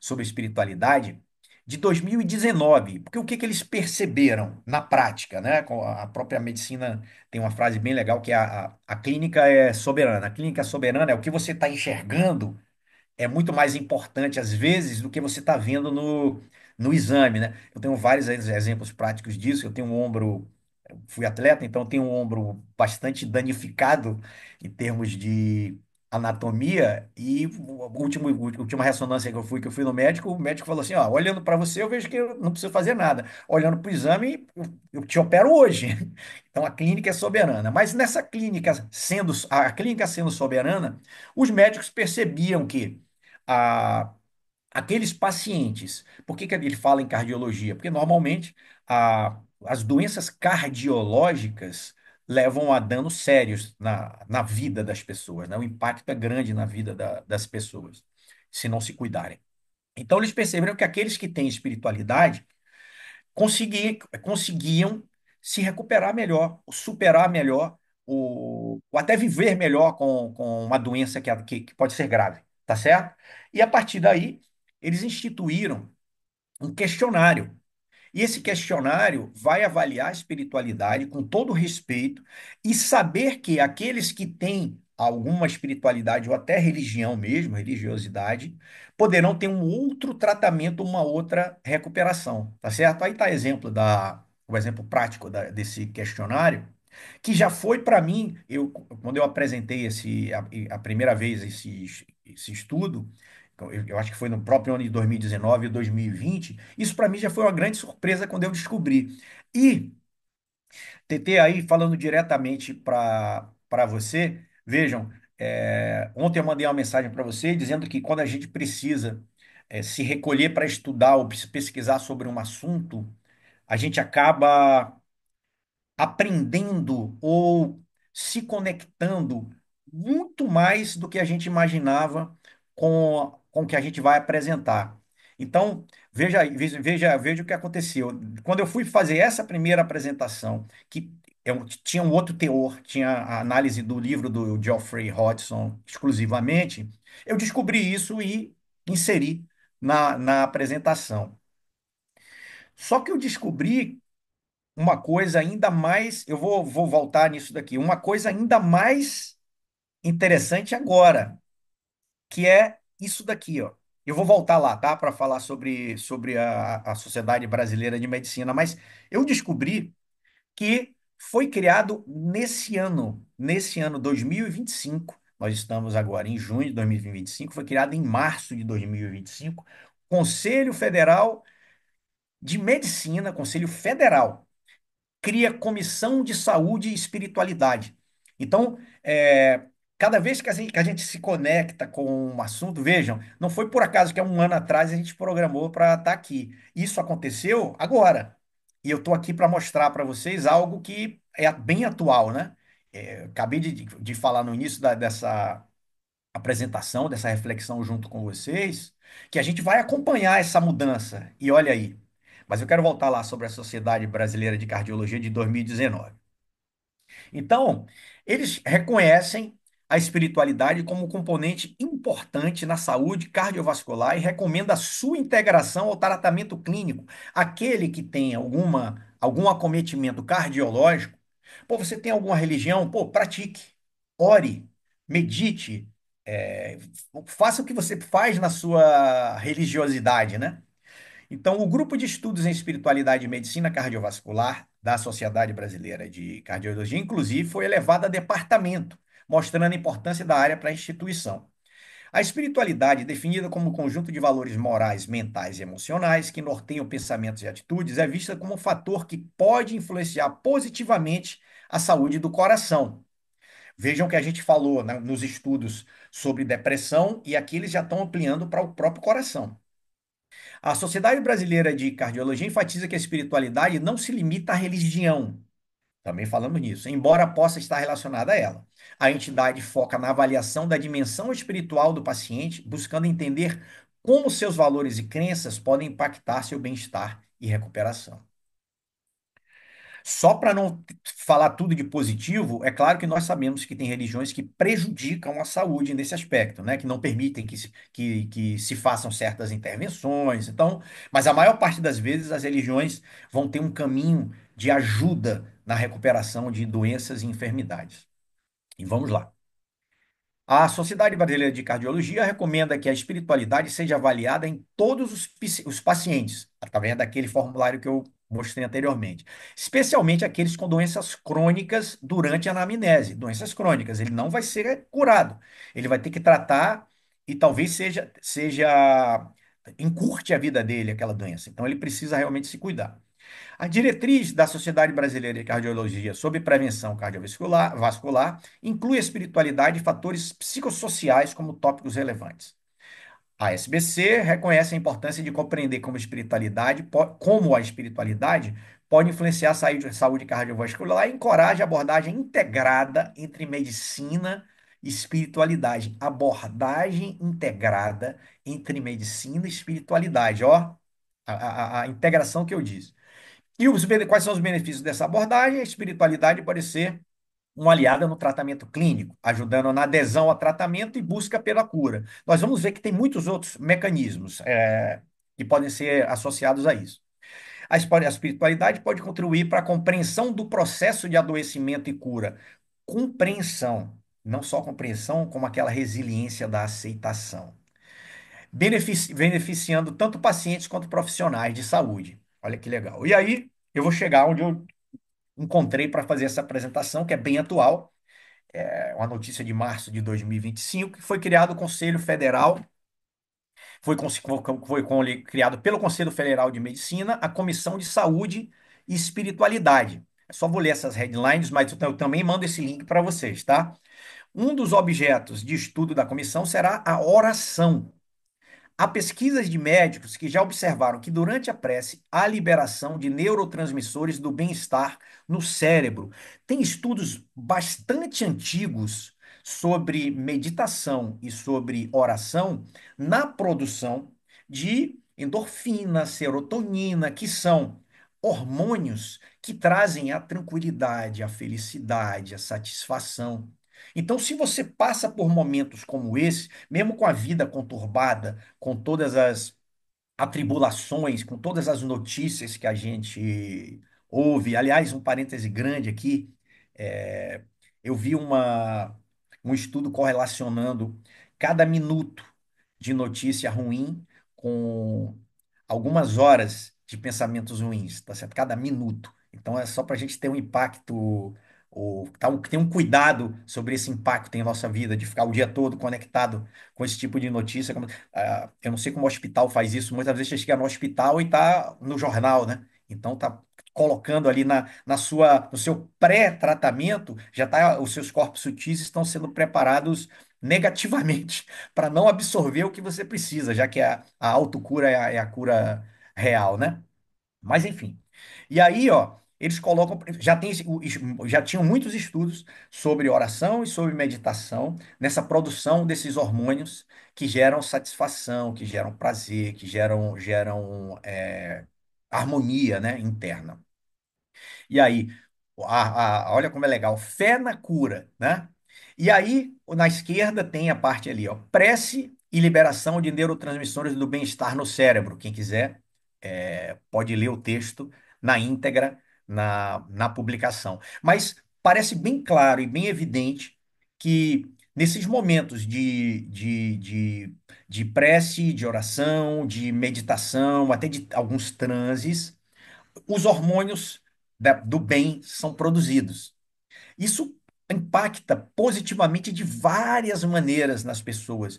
sobre espiritualidade de 2019, porque o que que eles perceberam na prática, né? Com a própria medicina tem uma frase bem legal que é a clínica é soberana. A clínica soberana é o que você está enxergando é muito mais importante, às vezes, do que você está vendo no exame, né? Eu tenho vários exemplos práticos disso. Eu tenho um ombro, fui atleta, então eu tenho um ombro bastante danificado em termos de anatomia. E a última ressonância que eu fui no médico, o médico falou assim: ó, olhando para você, eu vejo que eu não preciso fazer nada. Olhando para o exame, eu te opero hoje. Então a clínica é soberana. Mas nessa clínica sendo soberana, os médicos percebiam que a, aqueles pacientes. Por que ele fala em cardiologia? Porque normalmente as doenças cardiológicas levam a danos sérios na vida das pessoas, né? O impacto é grande na vida das pessoas, se não se cuidarem. Então, eles perceberam que aqueles que têm espiritualidade conseguiam se recuperar melhor, superar melhor, ou até viver melhor com uma doença que pode ser grave, tá certo? E a partir daí, eles instituíram um questionário. E esse questionário vai avaliar a espiritualidade com todo respeito e saber que aqueles que têm alguma espiritualidade ou até religião mesmo, religiosidade, poderão ter um outro tratamento, uma outra recuperação, tá certo? Aí tá o exemplo prático desse questionário, que já foi para mim, quando eu apresentei a primeira vez esse estudo, eu acho que foi no próprio ano de 2019 e 2020, isso para mim já foi uma grande surpresa quando eu descobri. E TT, aí falando diretamente para você, vejam, ontem eu mandei uma mensagem para você dizendo que quando a gente precisa se recolher para estudar ou pesquisar sobre um assunto, a gente acaba aprendendo ou se conectando muito mais do que a gente imaginava com o que a gente vai apresentar. Então, veja o que aconteceu. Quando eu fui fazer essa primeira apresentação, que tinha um outro teor, tinha a análise do livro do Geoffrey Hodgson exclusivamente, eu descobri isso e inseri na apresentação. Só que eu descobri uma coisa ainda mais, vou voltar nisso daqui, uma coisa ainda mais interessante agora, que é isso daqui, ó. Eu vou voltar lá, tá? Para falar sobre a Sociedade Brasileira de Medicina, mas eu descobri que foi criado nesse ano 2025, nós estamos agora em junho de 2025, foi criado em março de 2025, Conselho Federal de Medicina, Conselho Federal cria comissão de saúde e espiritualidade. Então, cada vez que a gente se conecta com um assunto, vejam, não foi por acaso que há um ano atrás a gente programou para estar aqui. Isso aconteceu agora. E eu estou aqui para mostrar para vocês algo que é bem atual, né? Acabei de falar no início dessa apresentação, dessa reflexão junto com vocês, que a gente vai acompanhar essa mudança. E olha aí. Mas eu quero voltar lá sobre a Sociedade Brasileira de Cardiologia de 2019. Então, eles reconhecem a espiritualidade como um componente importante na saúde cardiovascular e recomenda a sua integração ao tratamento clínico. Aquele que tem algum acometimento cardiológico, pô, você tem alguma religião? Pô, pratique, ore, medite, é, faça o que você faz na sua religiosidade, né? Então, o grupo de estudos em espiritualidade e medicina cardiovascular da Sociedade Brasileira de Cardiologia, inclusive, foi elevado a departamento, mostrando a importância da área para a instituição. A espiritualidade, definida como um conjunto de valores morais, mentais e emocionais que norteiam pensamentos e atitudes, é vista como um fator que pode influenciar positivamente a saúde do coração. Vejam que a gente falou, né, nos estudos sobre depressão e aqui eles já estão ampliando para o próprio coração. A Sociedade Brasileira de Cardiologia enfatiza que a espiritualidade não se limita à religião. Também falamos nisso, embora possa estar relacionada a ela. A entidade foca na avaliação da dimensão espiritual do paciente, buscando entender como seus valores e crenças podem impactar seu bem-estar e recuperação. Só para não falar tudo de positivo, é claro que nós sabemos que tem religiões que prejudicam a saúde nesse aspecto, né? Que não permitem que se façam certas intervenções. Então, mas a maior parte das vezes as religiões vão ter um caminho de ajuda na recuperação de doenças e enfermidades. E vamos lá. A Sociedade Brasileira de Cardiologia recomenda que a espiritualidade seja avaliada em todos os pacientes, através daquele formulário que eu mostrei anteriormente, especialmente aqueles com doenças crônicas durante a anamnese, doenças crônicas. Ele não vai ser curado, ele vai ter que tratar e talvez encurte a vida dele aquela doença. Então ele precisa realmente se cuidar. A diretriz da Sociedade Brasileira de Cardiologia sobre prevenção vascular inclui a espiritualidade e fatores psicossociais como tópicos relevantes. A SBC reconhece a importância de compreender como a espiritualidade pode influenciar a saúde cardiovascular e encoraja a abordagem integrada entre medicina e espiritualidade. Abordagem integrada entre medicina e espiritualidade. Ó, a integração que eu disse. E quais são os benefícios dessa abordagem? A espiritualidade pode ser uma aliada no tratamento clínico, ajudando na adesão ao tratamento e busca pela cura. Nós vamos ver que tem muitos outros mecanismos que podem ser associados a isso. A espiritualidade pode contribuir para a compreensão do processo de adoecimento e cura. Compreensão. não só a compreensão, como aquela resiliência da aceitação, beneficiando tanto pacientes quanto profissionais de saúde. Olha que legal. E aí, eu vou chegar onde eu encontrei para fazer essa apresentação, que é bem atual, é uma notícia de março de 2025, que foi criado o Conselho Federal, criado pelo Conselho Federal de Medicina, a Comissão de Saúde e Espiritualidade. É só vou ler essas headlines, mas eu também mando esse link para vocês, tá? Um dos objetos de estudo da comissão será a oração. Há pesquisas de médicos que já observaram que durante a prece há liberação de neurotransmissores do bem-estar no cérebro. Tem estudos bastante antigos sobre meditação e sobre oração na produção de endorfina, serotonina, que são hormônios que trazem a tranquilidade, a felicidade, a satisfação. Então, se você passa por momentos como esse, mesmo com a vida conturbada, com todas as atribulações, com todas as notícias que a gente ouve. Aliás, um parêntese grande aqui, é, eu vi um estudo correlacionando cada minuto de notícia ruim com algumas horas de pensamentos ruins, tá certo? Cada minuto. Então é só para a gente ter um impacto, ter um cuidado sobre esse impacto em nossa vida, de ficar o dia todo conectado com esse tipo de notícia. Eu não sei como o hospital faz isso, muitas vezes você chega no hospital e está no jornal, né? Então tá colocando ali no seu pré-tratamento, já tá, os seus corpos sutis estão sendo preparados negativamente para não absorver o que você precisa, já que a autocura é a cura real, né? Mas enfim. E aí, ó, eles colocam, já tinham muitos estudos sobre oração e sobre meditação nessa produção desses hormônios que geram satisfação, que geram prazer, que geram harmonia, né, interna. E aí, olha como é legal, fé na cura, né? E aí, na esquerda tem a parte ali, ó, prece e liberação de neurotransmissores do bem-estar no cérebro. Quem quiser, pode ler o texto na íntegra na publicação. Mas parece bem claro e bem evidente que nesses momentos de prece, de oração, de meditação, até de alguns transes, os hormônios do bem são produzidos. Isso impacta positivamente de várias maneiras nas pessoas.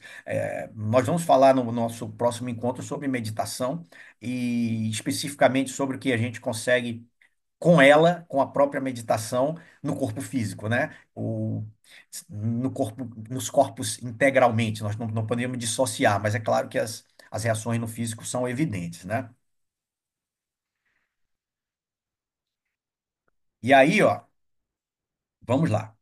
Nós vamos falar no nosso próximo encontro sobre meditação e especificamente sobre o que a gente consegue com ela, com a própria meditação, no corpo físico, né? No corpo, nos corpos integralmente. Nós não podemos dissociar, mas é claro que as reações no físico são evidentes, né? E aí, ó, vamos lá.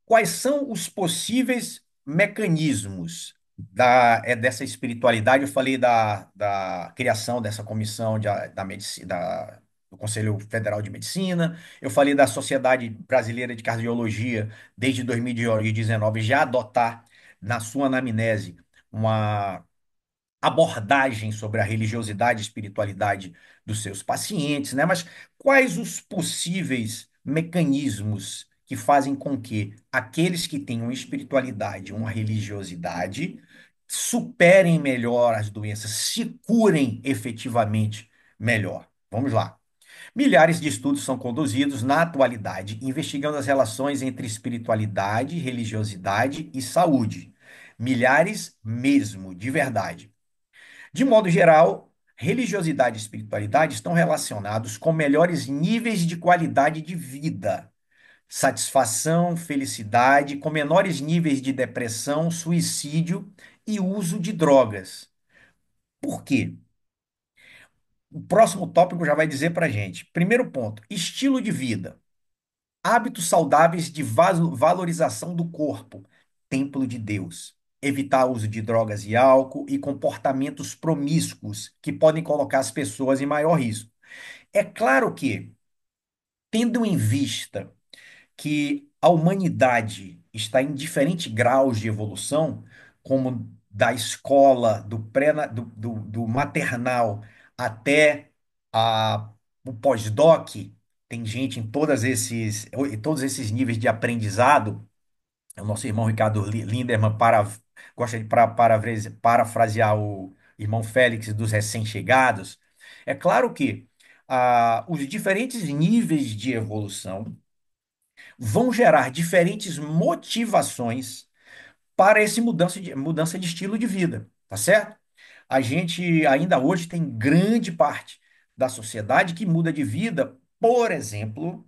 Quais são os possíveis mecanismos dessa espiritualidade? Eu falei da criação dessa comissão da medicina, do Conselho Federal de Medicina, eu falei da Sociedade Brasileira de Cardiologia, desde 2019, já adotar na sua anamnese uma abordagem sobre a religiosidade e espiritualidade dos seus pacientes, né? Mas quais os possíveis mecanismos que fazem com que aqueles que têm uma espiritualidade, uma religiosidade, superem melhor as doenças, se curem efetivamente melhor? Vamos lá. Milhares de estudos são conduzidos na atualidade, investigando as relações entre espiritualidade, religiosidade e saúde. Milhares mesmo, de verdade. De modo geral, religiosidade e espiritualidade estão relacionados com melhores níveis de qualidade de vida, satisfação, felicidade, com menores níveis de depressão, suicídio e uso de drogas. Por quê? O próximo tópico já vai dizer para gente. Primeiro ponto: estilo de vida. Hábitos saudáveis de valorização do corpo, templo de Deus. Evitar o uso de drogas e álcool e comportamentos promíscuos que podem colocar as pessoas em maior risco. É claro que, tendo em vista que a humanidade está em diferentes graus de evolução, como da escola, do maternal até o pós-doc, tem gente em todos esses níveis de aprendizado. o nosso irmão Ricardo Lindemann gosta de parafrasear o irmão Félix dos recém-chegados. É claro que os diferentes níveis de evolução vão gerar diferentes motivações para esse mudança de estilo de vida, tá certo? A gente ainda hoje tem grande parte da sociedade que muda de vida, por exemplo,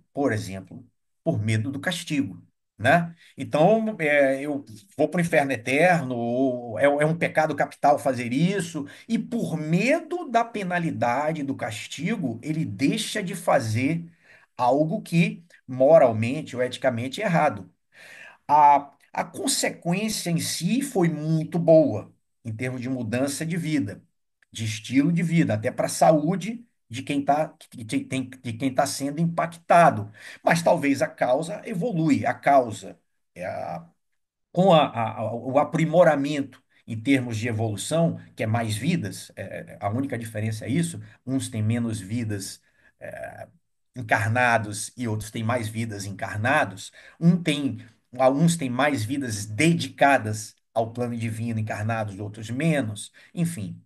por medo do castigo, né? Então, eu vou para o inferno eterno, ou é um pecado capital fazer isso, e por medo da penalidade, do castigo, ele deixa de fazer algo que moralmente ou eticamente é errado. A consequência em si foi muito boa, em termos de mudança de vida, de estilo de vida, até para a saúde de quem está de quem tá sendo impactado. Mas talvez a causa evolui, a causa, é a- com o aprimoramento em termos de evolução, que é mais vidas, a única diferença é isso, uns têm menos vidas é, encarnados e outros têm mais vidas encarnados, um tem, alguns têm mais vidas dedicadas ao plano divino encarnados, outros menos, enfim.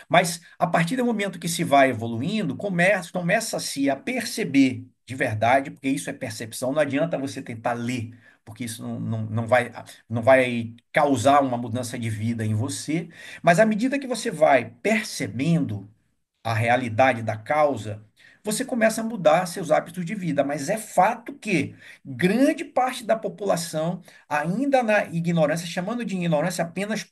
Mas a partir do momento que se vai evoluindo, começa-se a perceber de verdade, porque isso é percepção, não adianta você tentar ler, porque isso não vai causar uma mudança de vida em você, mas à medida que você vai percebendo a realidade da causa, você começa a mudar seus hábitos de vida. Mas é fato que grande parte da população, ainda na ignorância, chamando de ignorância apenas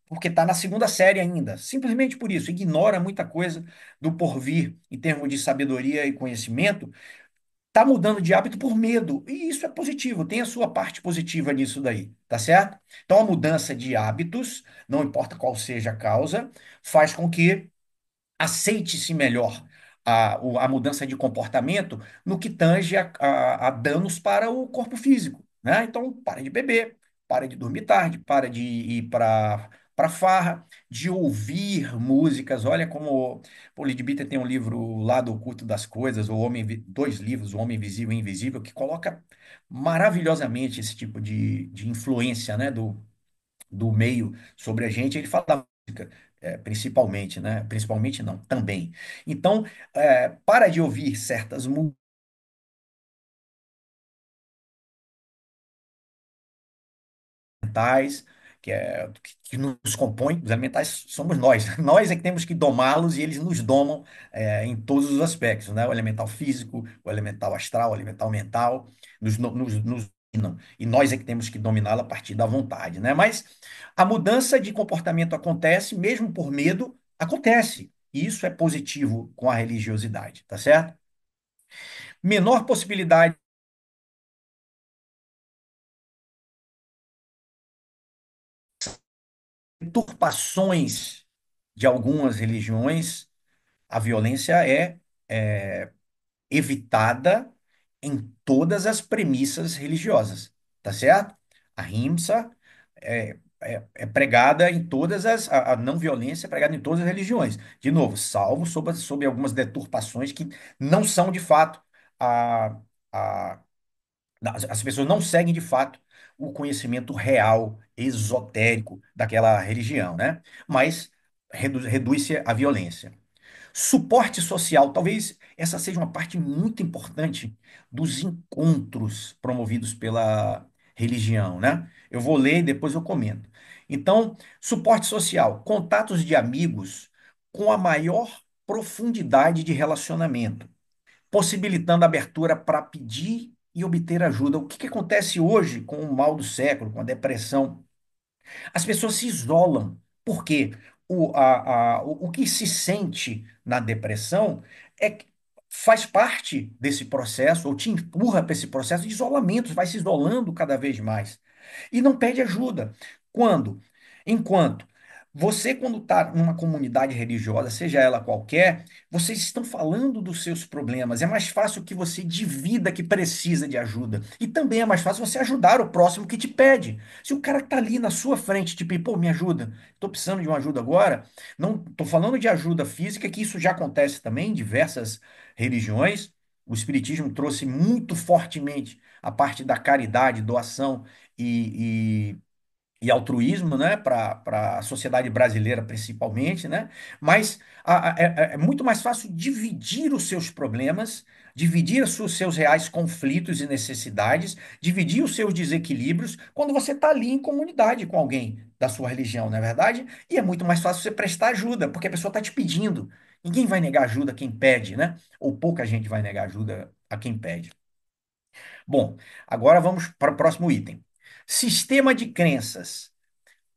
porque está na segunda série ainda, simplesmente por isso, ignora muita coisa do porvir em termos de sabedoria e conhecimento, está mudando de hábito por medo. E isso é positivo, tem a sua parte positiva nisso daí, tá certo? Então a mudança de hábitos, não importa qual seja a causa, faz com que aceite-se melhor a mudança de comportamento no que tange a danos para o corpo físico, né? Então, pare de beber, pare de dormir tarde, pare de ir para farra, de ouvir músicas. Olha como o Lyd Bitter tem um livro, O Lado Oculto das Coisas, dois livros, O Homem Invisível e Invisível, que coloca maravilhosamente esse tipo de influência, né, do meio sobre a gente. Ele fala da música, principalmente, né? Principalmente não, também. Então, para de ouvir certas músicas elementais, que nos compõem, os elementais somos nós. Nós é que temos que domá-los e eles nos domam em todos os aspectos, né? O elemental físico, o elemental astral, o elemental mental, nos dominam. E nós é que temos que dominá-lo a partir da vontade, né? Mas a mudança de comportamento acontece, mesmo por medo, acontece. E isso é positivo com a religiosidade, tá certo? Menor possibilidade de turpações de algumas religiões, a violência é evitada em todas as premissas religiosas, tá certo? A rimsa é pregada em todas a não violência é pregada em todas as religiões. De novo, salvo sob algumas deturpações que não são de fato a, a as pessoas não seguem de fato o conhecimento real, esotérico daquela religião, né? Mas reduz-se a violência. Suporte social, talvez essa seja uma parte muito importante dos encontros promovidos pela religião, né? Eu vou ler e depois eu comento. Então, suporte social, contatos de amigos com a maior profundidade de relacionamento, possibilitando a abertura para pedir e obter ajuda. O que que acontece hoje com o mal do século, com a depressão? As pessoas se isolam. Por quê? O que se sente na depressão é que faz parte desse processo, ou te empurra para esse processo de isolamento, vai se isolando cada vez mais. E não pede ajuda. Quando? Enquanto você, quando está numa comunidade religiosa, seja ela qualquer, vocês estão falando dos seus problemas. É mais fácil que você divida que precisa de ajuda. E também é mais fácil você ajudar o próximo que te pede. Se o cara está ali na sua frente, tipo, pô, me ajuda, estou precisando de uma ajuda agora. Não estou falando de ajuda física, que isso já acontece também em diversas religiões. O Espiritismo trouxe muito fortemente a parte da caridade, doação e altruísmo, né, para a sociedade brasileira principalmente, né? Mas é muito mais fácil dividir os seus problemas, dividir os seus reais conflitos e necessidades, dividir os seus desequilíbrios quando você está ali em comunidade com alguém da sua religião, não é verdade? E é muito mais fácil você prestar ajuda, porque a pessoa está te pedindo. Ninguém vai negar ajuda a quem pede, né? Ou pouca gente vai negar ajuda a quem pede. Bom, agora vamos para o próximo item. Sistema de crenças.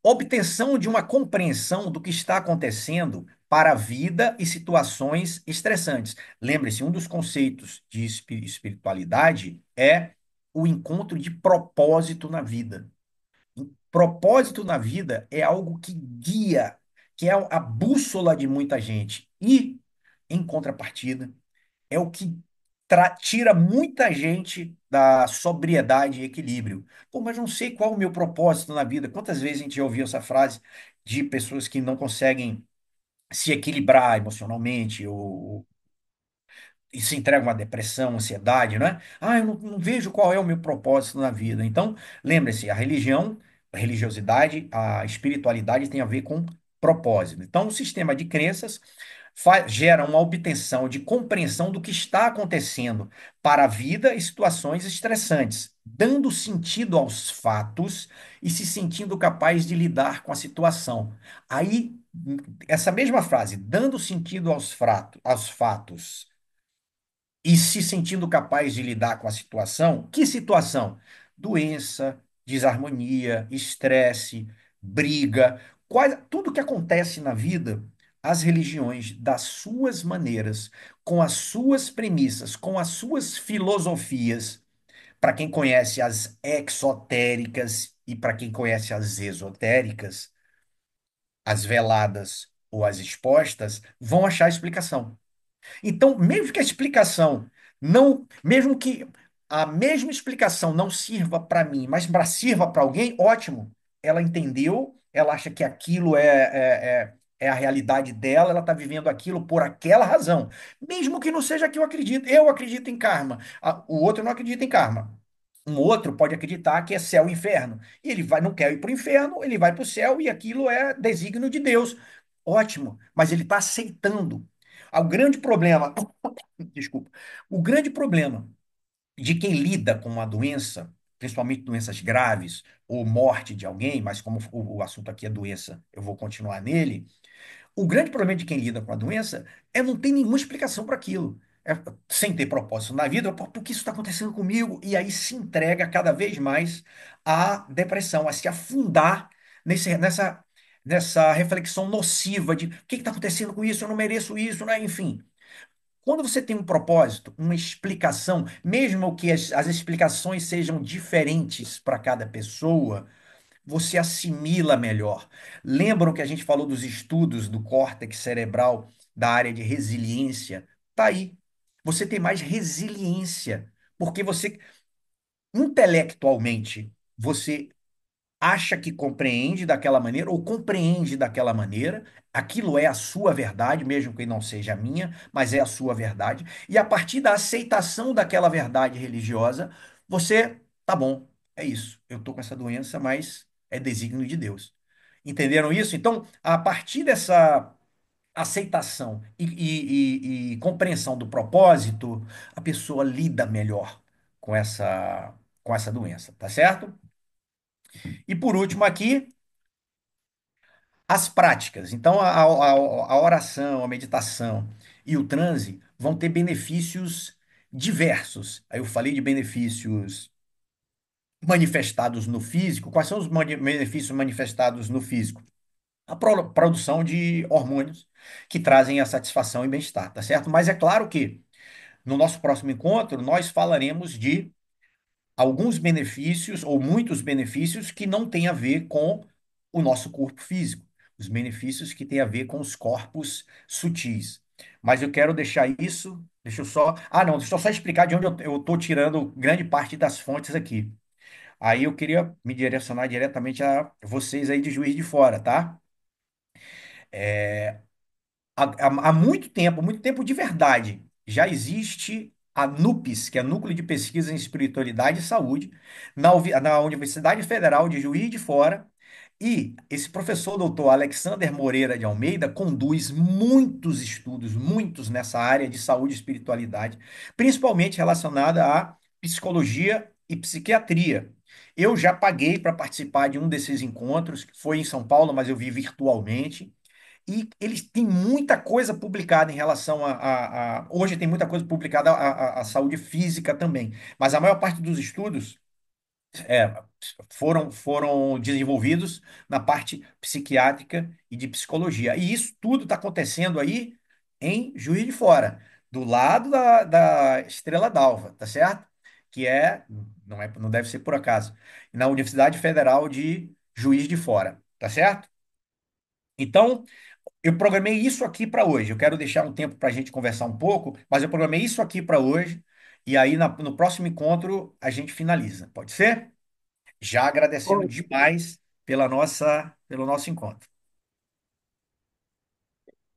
Obtenção de uma compreensão do que está acontecendo para a vida e situações estressantes. Lembre-se, um dos conceitos de espiritualidade é o encontro de propósito na vida. Propósito na vida é algo que guia, que é a bússola de muita gente. E, em contrapartida, é o que tira muita gente da sobriedade e equilíbrio. Pô, mas não sei qual o meu propósito na vida. Quantas vezes a gente já ouviu essa frase de pessoas que não conseguem se equilibrar emocionalmente ou e se entrega uma depressão, ansiedade, né? Ah, eu não vejo qual é o meu propósito na vida. Então, lembre-se, a religião, a religiosidade, a espiritualidade tem a ver com propósito. Então, o sistema de crenças gera uma obtenção de compreensão do que está acontecendo para a vida e situações estressantes, dando sentido aos fatos e se sentindo capaz de lidar com a situação. Aí, essa mesma frase, dando sentido aos fatos e se sentindo capaz de lidar com a situação, que situação? Doença, desarmonia, estresse, briga, tudo que acontece na vida, as religiões, das suas maneiras, com as suas premissas, com as suas filosofias, para quem conhece as exotéricas e para quem conhece as esotéricas, as veladas ou as expostas, vão achar explicação. Então, mesmo que a explicação não, mesmo que a mesma explicação não sirva para mim, mas sirva para alguém, ótimo. Ela entendeu, ela acha que aquilo é a realidade dela, ela está vivendo aquilo por aquela razão. Mesmo que não seja que eu acredito. Eu acredito em karma. O outro não acredita em karma. Um outro pode acreditar que é céu e inferno. E ele vai, não quer ir para o inferno, ele vai para o céu e aquilo é desígnio de Deus. Ótimo, mas ele está aceitando. O grande problema, desculpa, o grande problema de quem lida com uma doença, principalmente doenças graves ou morte de alguém, mas como o assunto aqui é doença, eu vou continuar nele. O grande problema de quem lida com a doença é não ter nenhuma explicação para aquilo. Sem ter propósito na vida, por que isso está acontecendo comigo? E aí se entrega cada vez mais à depressão, a se afundar nessa reflexão nociva de o que está acontecendo com isso, eu não mereço isso, né? Enfim. Quando você tem um propósito, uma explicação, mesmo que as explicações sejam diferentes para cada pessoa, você assimila melhor. Lembram que a gente falou dos estudos do córtex cerebral da área de resiliência? Tá aí. Você tem mais resiliência, porque você intelectualmente você acha que compreende daquela maneira ou compreende daquela maneira, aquilo é a sua verdade, mesmo que não seja a minha, mas é a sua verdade, e a partir da aceitação daquela verdade religiosa, você, tá bom, é isso, eu tô com essa doença, mas é desígnio de Deus. Entenderam isso? Então, a partir dessa aceitação e compreensão do propósito, a pessoa lida melhor com essa doença, tá certo? E por último aqui, as práticas. Então, a oração, a meditação e o transe vão ter benefícios diversos. Aí eu falei de benefícios manifestados no físico. Quais são os benefícios manifestados no físico? A produção de hormônios que trazem a satisfação e bem-estar, tá certo? Mas é claro que no nosso próximo encontro nós falaremos de alguns benefícios ou muitos benefícios que não têm a ver com o nosso corpo físico, os benefícios que têm a ver com os corpos sutis. Mas eu quero deixar isso, deixa eu só. Ah, não, deixa eu só explicar de onde eu estou tirando grande parte das fontes aqui. Aí eu queria me direcionar diretamente a vocês aí de Juiz de Fora, tá? Há muito tempo de verdade, já existe a NUPES, que é Núcleo de Pesquisa em Espiritualidade e Saúde, na Universidade Federal de Juiz de Fora. E esse professor doutor Alexander Moreira de Almeida conduz muitos estudos, muitos nessa área de saúde e espiritualidade, principalmente relacionada à psicologia e psiquiatria. Eu já paguei para participar de um desses encontros, que foi em São Paulo, mas eu vi virtualmente. E eles têm muita coisa publicada em relação hoje tem muita coisa publicada à saúde física também. Mas a maior parte dos estudos é, foram desenvolvidos na parte psiquiátrica e de psicologia. E isso tudo está acontecendo aí em Juiz de Fora, do lado da Estrela d'Alva, tá certo? Que não deve ser por acaso, na Universidade Federal de Juiz de Fora, tá certo? Então, eu programei isso aqui para hoje. Eu quero deixar um tempo para a gente conversar um pouco, mas eu programei isso aqui para hoje. E aí, no próximo encontro, a gente finaliza. Pode ser? Já agradecendo Ótimo. demais pelo nosso encontro.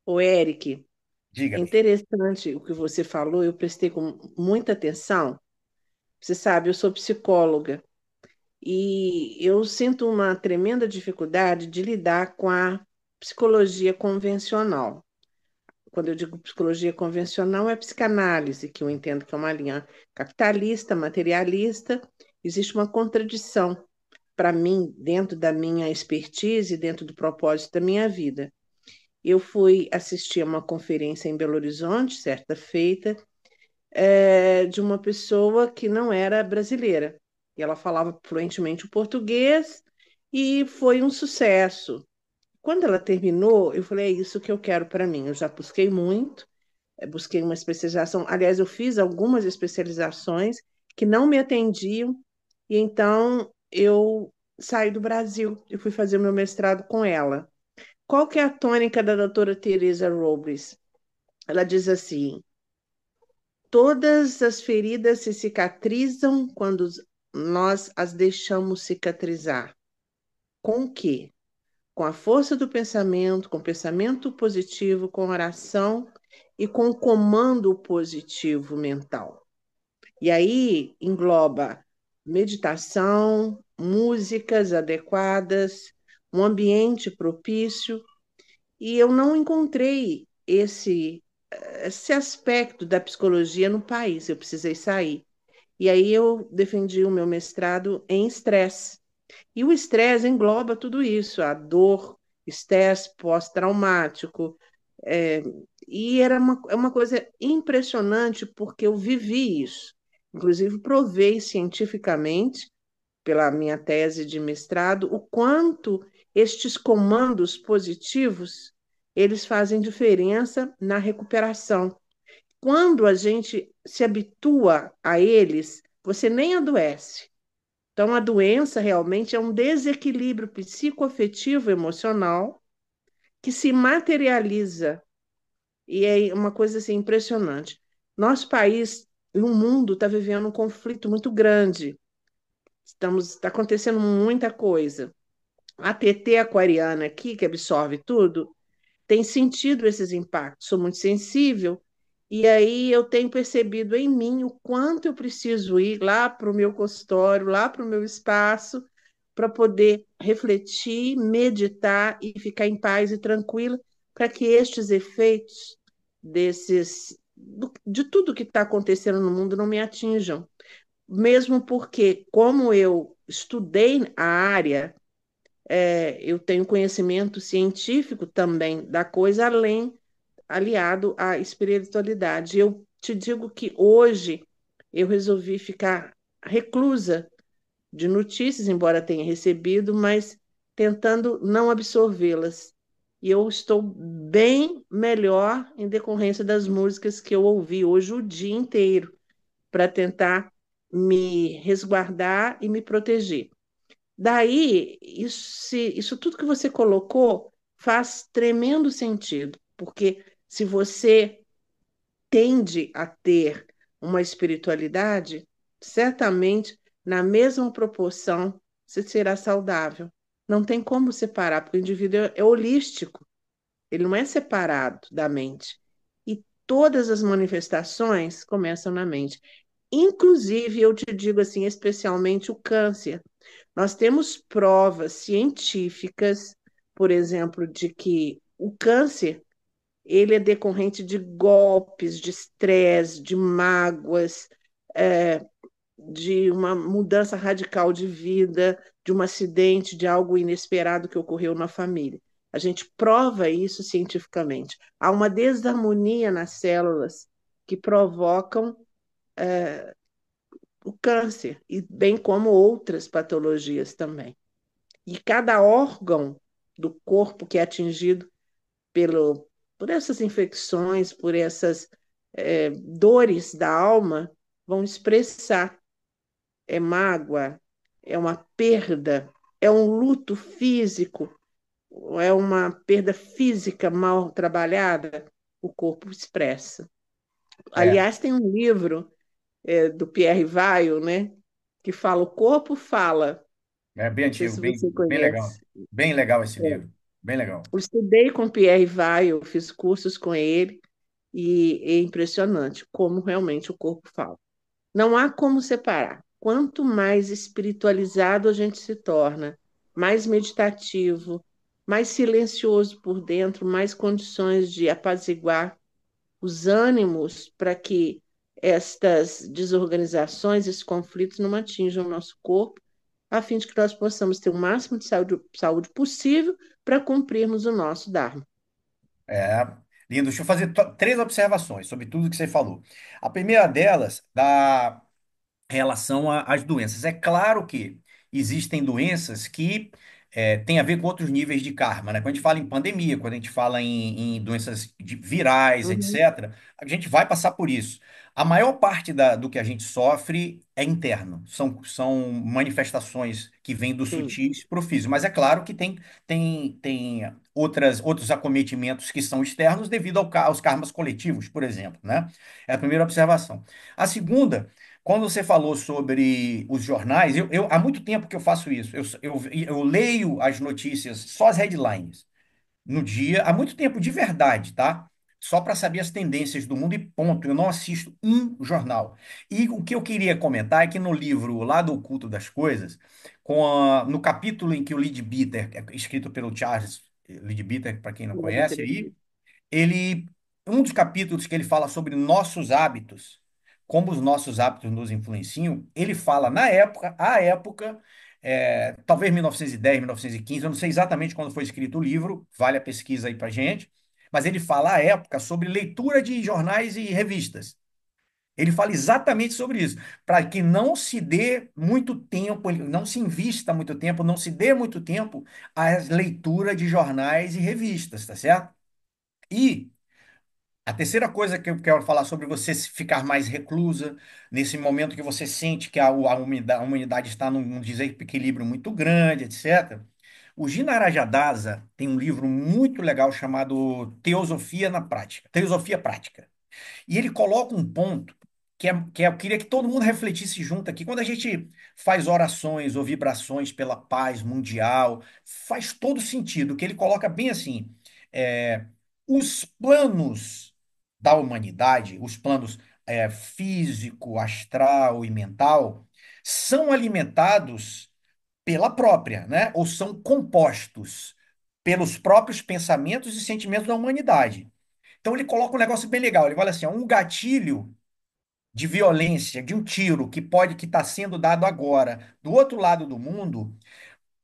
O Eric, é Diga-me. interessante o que você falou, eu prestei com muita atenção. Você sabe, eu sou psicóloga e eu sinto uma tremenda dificuldade de lidar com a psicologia convencional. Quando eu digo psicologia convencional, é psicanálise, que eu entendo que é uma linha capitalista, materialista. Existe uma contradição para mim, dentro da minha expertise, dentro do propósito da minha vida. Eu fui assistir a uma conferência em Belo Horizonte, certa feita, de uma pessoa que não era brasileira. E ela falava fluentemente o português e foi um sucesso. Quando ela terminou, eu falei, é isso que eu quero para mim. Eu já busquei muito, busquei uma especialização. Aliás, eu fiz algumas especializações que não me atendiam, e então eu saí do Brasil e fui fazer o meu mestrado com ela. Qual que é a tônica da doutora Teresa Robles? Ela diz assim: todas as feridas se cicatrizam quando nós as deixamos cicatrizar. Com o quê? Com a força do pensamento, com pensamento positivo, com oração e com comando positivo mental. E aí engloba meditação, músicas adequadas, um ambiente propício. E eu não encontrei esse aspecto da psicologia no país, eu precisei sair. E aí eu defendi o meu mestrado em estresse. E o estresse engloba tudo isso, a dor, estresse pós-traumático. é, e é uma coisa impressionante porque eu vivi isso. Inclusive, provei cientificamente, pela minha tese de mestrado, o quanto estes comandos positivos eles fazem diferença na recuperação. Quando a gente se habitua a eles, você nem adoece. Então, a doença realmente é um desequilíbrio psicoafetivo emocional que se materializa e é uma coisa assim impressionante. Nosso país e o mundo está vivendo um conflito muito grande. Está acontecendo muita coisa. A TT aquariana aqui, que absorve tudo, tem sentido esses impactos. Sou muito sensível e aí eu tenho percebido em mim o quanto eu preciso ir lá para o meu consultório, lá para o meu espaço, para poder refletir, meditar e ficar em paz e tranquila, para que estes efeitos de tudo que está acontecendo no mundo não me atinjam. Mesmo porque, como eu estudei a área, eu tenho conhecimento científico também da coisa, além, aliado à espiritualidade. Eu te digo que hoje eu resolvi ficar reclusa de notícias, embora tenha recebido, mas tentando não absorvê-las. E eu estou bem melhor em decorrência das músicas que eu ouvi hoje o dia inteiro, para tentar me resguardar e me proteger. Daí, isso tudo que você colocou faz tremendo sentido, porque se você tende a ter uma espiritualidade, certamente, na mesma proporção, você será saudável. Não tem como separar, porque o indivíduo é holístico, ele não é separado da mente. E todas as manifestações começam na mente. Inclusive, eu te digo assim, especialmente o câncer. Nós temos provas científicas, por exemplo, de que o câncer ele é decorrente de golpes, de estresse, de mágoas, é, de uma mudança radical de vida, de um acidente, de algo inesperado que ocorreu na família. A gente prova isso cientificamente. Há uma desarmonia nas células que provocam o câncer, e bem como outras patologias também. E cada órgão do corpo que é atingido por essas infecções, por essas dores da alma, vão expressar. É mágoa, é uma perda, é um luto físico, é uma perda física mal trabalhada, o corpo expressa. É, Aliás, tem um livro do Pierre Weil, né, que fala O Corpo Fala. é bem Não sei antigo, se bem, você bem legal. conhece. Bem legal esse livro. Bem legal. Eu estudei com Pierre Weil, fiz cursos com ele, e é impressionante como realmente o corpo fala. Não há como separar. Quanto mais espiritualizado a gente se torna, mais meditativo, mais silencioso por dentro, mais condições de apaziguar os ânimos para que estas desorganizações, esses conflitos não atinjam o nosso corpo, a fim de que nós possamos ter o máximo de saúde possível para cumprirmos o nosso Dharma. É, lindo. Deixa eu fazer três observações sobre tudo que você falou. A primeira delas, da relação às doenças. É claro que existem doenças que têm a ver com outros níveis de karma, né? Quando a gente fala em pandemia, quando a gente fala em doenças virais, Uhum, etc., a gente vai passar por isso. A maior parte do que a gente sofre é interno, são manifestações que vêm do sim. sutis para o físico, mas é claro que tem outros acometimentos que são externos devido aos karmas coletivos, por exemplo, né? É a primeira observação. A segunda. Quando você falou sobre os jornais, há muito tempo que eu faço isso. Eu leio as notícias, só as headlines, no dia, há muito tempo, de verdade, tá? Só para saber as tendências do mundo e ponto. Eu não assisto um jornal. E o que eu queria comentar é que no livro lá do Oculto das Coisas, no capítulo em que o Leadbeater, escrito pelo Charles Leadbeater, para quem não conhece aí, ele, um dos capítulos que ele fala sobre nossos hábitos, como os nossos hábitos nos influenciam, ele fala na época, a época, talvez 1910, 1915, eu não sei exatamente quando foi escrito o livro, vale a pesquisa aí pra gente, mas ele fala a época sobre leitura de jornais e revistas. Ele fala exatamente sobre isso, para que não se dê muito tempo, não se invista muito tempo, não se dê muito tempo à leitura de jornais e revistas, tá certo? E a terceira coisa que eu quero falar sobre você ficar mais reclusa, nesse momento que você sente que a humanidade está num desequilíbrio muito grande, etc. O Gina Arajadasa tem um livro muito legal chamado Teosofia na Prática, Teosofia Prática. E ele coloca um ponto eu queria que todo mundo refletisse junto aqui. Quando a gente faz orações ou vibrações pela paz mundial, faz todo sentido, que ele coloca bem assim, é, os planos da humanidade, os planos físico, astral e mental, são alimentados pela própria, né? Ou são compostos pelos próprios pensamentos e sentimentos da humanidade. Então ele coloca um negócio bem legal. Ele fala assim, ó, um gatilho de violência, de um tiro que está sendo dado agora do outro lado do mundo,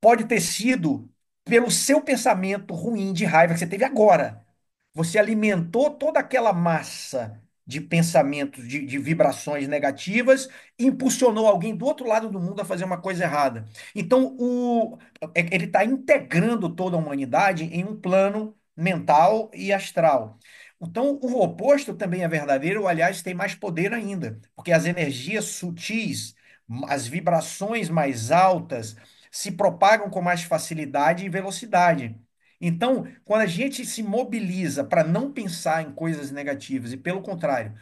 pode ter sido pelo seu pensamento ruim de raiva que você teve agora. Você alimentou toda aquela massa de pensamentos, de vibrações negativas, e impulsionou alguém do outro lado do mundo a fazer uma coisa errada. Então, ele está integrando toda a humanidade em um plano mental e astral. Então, o oposto também é verdadeiro, aliás, tem mais poder ainda, porque as energias sutis, as vibrações mais altas, se propagam com mais facilidade e velocidade. Então, quando a gente se mobiliza para não pensar em coisas negativas e, pelo contrário,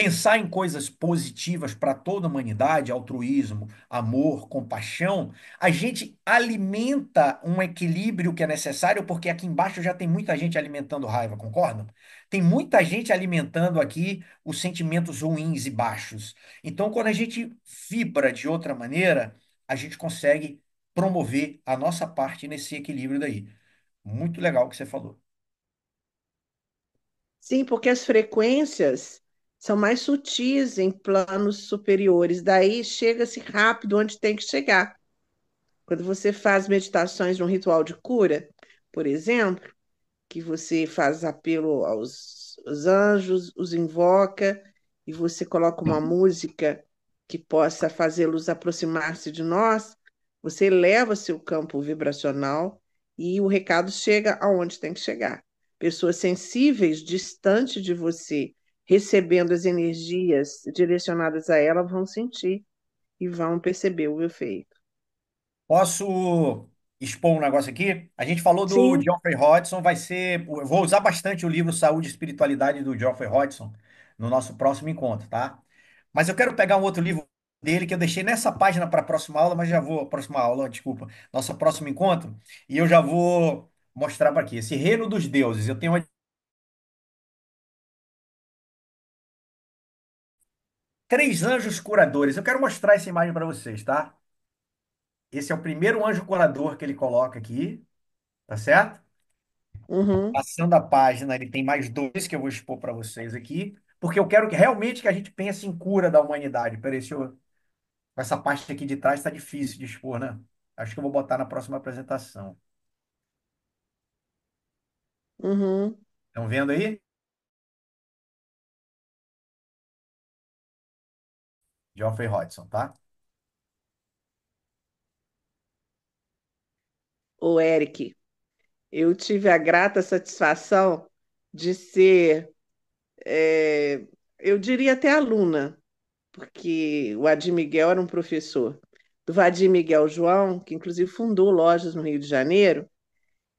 pensar em coisas positivas para toda a humanidade, altruísmo, amor, compaixão, a gente alimenta um equilíbrio que é necessário, porque aqui embaixo já tem muita gente alimentando raiva, concordam? Tem muita gente alimentando aqui os sentimentos ruins e baixos. Então, quando a gente vibra de outra maneira, a gente consegue promover a nossa parte nesse equilíbrio daí. Muito legal o que você falou. Sim, porque as frequências são mais sutis em planos superiores, daí chega-se rápido onde tem que chegar. Quando você faz meditações num ritual de cura, por exemplo, que você faz apelo aos anjos, os invoca e você coloca uma música que possa fazê-los aproximar-se de nós, você eleva seu campo vibracional e o recado chega aonde tem que chegar. Pessoas sensíveis, distante de você, recebendo as energias direcionadas a ela, vão sentir e vão perceber o efeito. Posso expor um negócio aqui? A gente falou do Sim. Geoffrey Hodgson, vai ser. Eu vou usar bastante o livro Saúde e Espiritualidade do Geoffrey Hodgson no nosso próximo encontro, tá? Mas eu quero pegar um outro livro dele que eu deixei nessa página para a próxima aula, mas já vou. Próxima aula, desculpa. Nosso próximo encontro, e eu já vou mostrar para aqui. Esse Reino dos Deuses. Eu tenho três anjos curadores. Eu quero mostrar essa imagem para vocês, tá? Esse é o primeiro anjo curador que ele coloca aqui, tá certo? Uhum, Passando a página, ele tem mais dois que eu vou expor para vocês aqui, porque eu quero que realmente que a gente pense em cura da humanidade. Peraí, essa parte aqui de trás está difícil de expor, né? Acho que eu vou botar na próxima apresentação. uhum. Estão vendo aí? Geoffrey Hodgson, tá? O Eric, eu tive a grata satisfação de ser, é, eu diria até aluna, porque o Adir Miguel era um professor do Vadir Miguel João, que inclusive fundou lojas no Rio de Janeiro,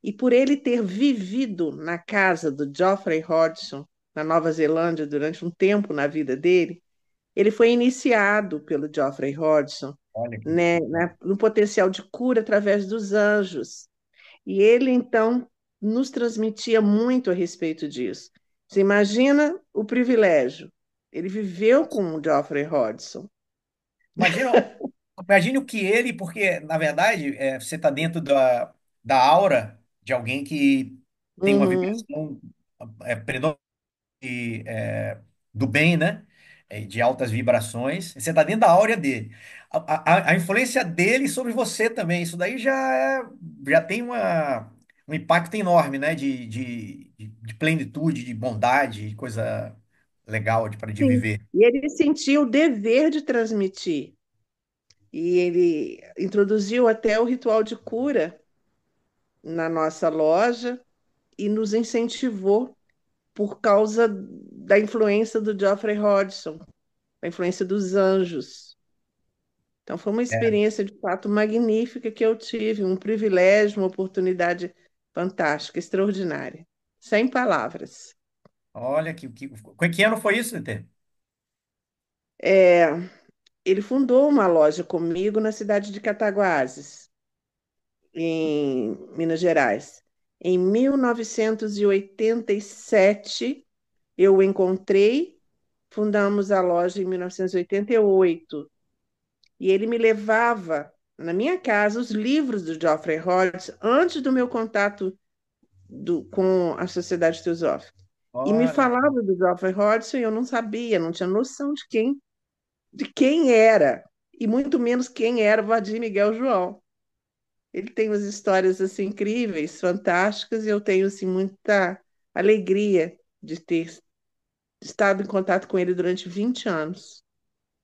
e por ele ter vivido na casa do Geoffrey Hodgson, na Nova Zelândia, durante um tempo na vida dele, ele foi iniciado pelo Geoffrey Hodgson, Olha né, no potencial de cura através dos anjos. E ele, então, nos transmitia muito a respeito disso. Você imagina o privilégio. Ele viveu com o Geoffrey Hodgson. Imagina, imagine o que ele, porque, na verdade, você está dentro da aura de alguém que tem uma Uhum. vibração do bem, né? De altas vibrações. Você está dentro da áurea dele. A influência dele sobre você também. Isso daí já tem um impacto enorme, né? De plenitude, de bondade, coisa legal de Sim. viver. E ele sentiu o dever de transmitir. E ele introduziu até o ritual de cura na nossa loja e nos incentivou por causa da influência do Geoffrey Hodgson, a influência dos anjos. Então, foi uma É. experiência de fato magnífica que eu tive, um privilégio, uma oportunidade fantástica, extraordinária. Sem palavras. Olha, que ano foi isso, Tê? É, ele fundou uma loja comigo na cidade de Cataguases, em Minas Gerais. Em 1987, eu o encontrei, fundamos a loja em 1988. E ele me levava na minha casa os livros do Geoffrey Holmes antes do meu contato com a Sociedade Teosófica. E me Olha, falava do Geoffrey Hodgson e eu não sabia, não tinha noção de quem era, e muito menos quem era o Vadir Miguel João. Ele tem umas histórias assim incríveis, fantásticas, e eu tenho assim muita alegria de ter estado em contato com ele durante 20 anos.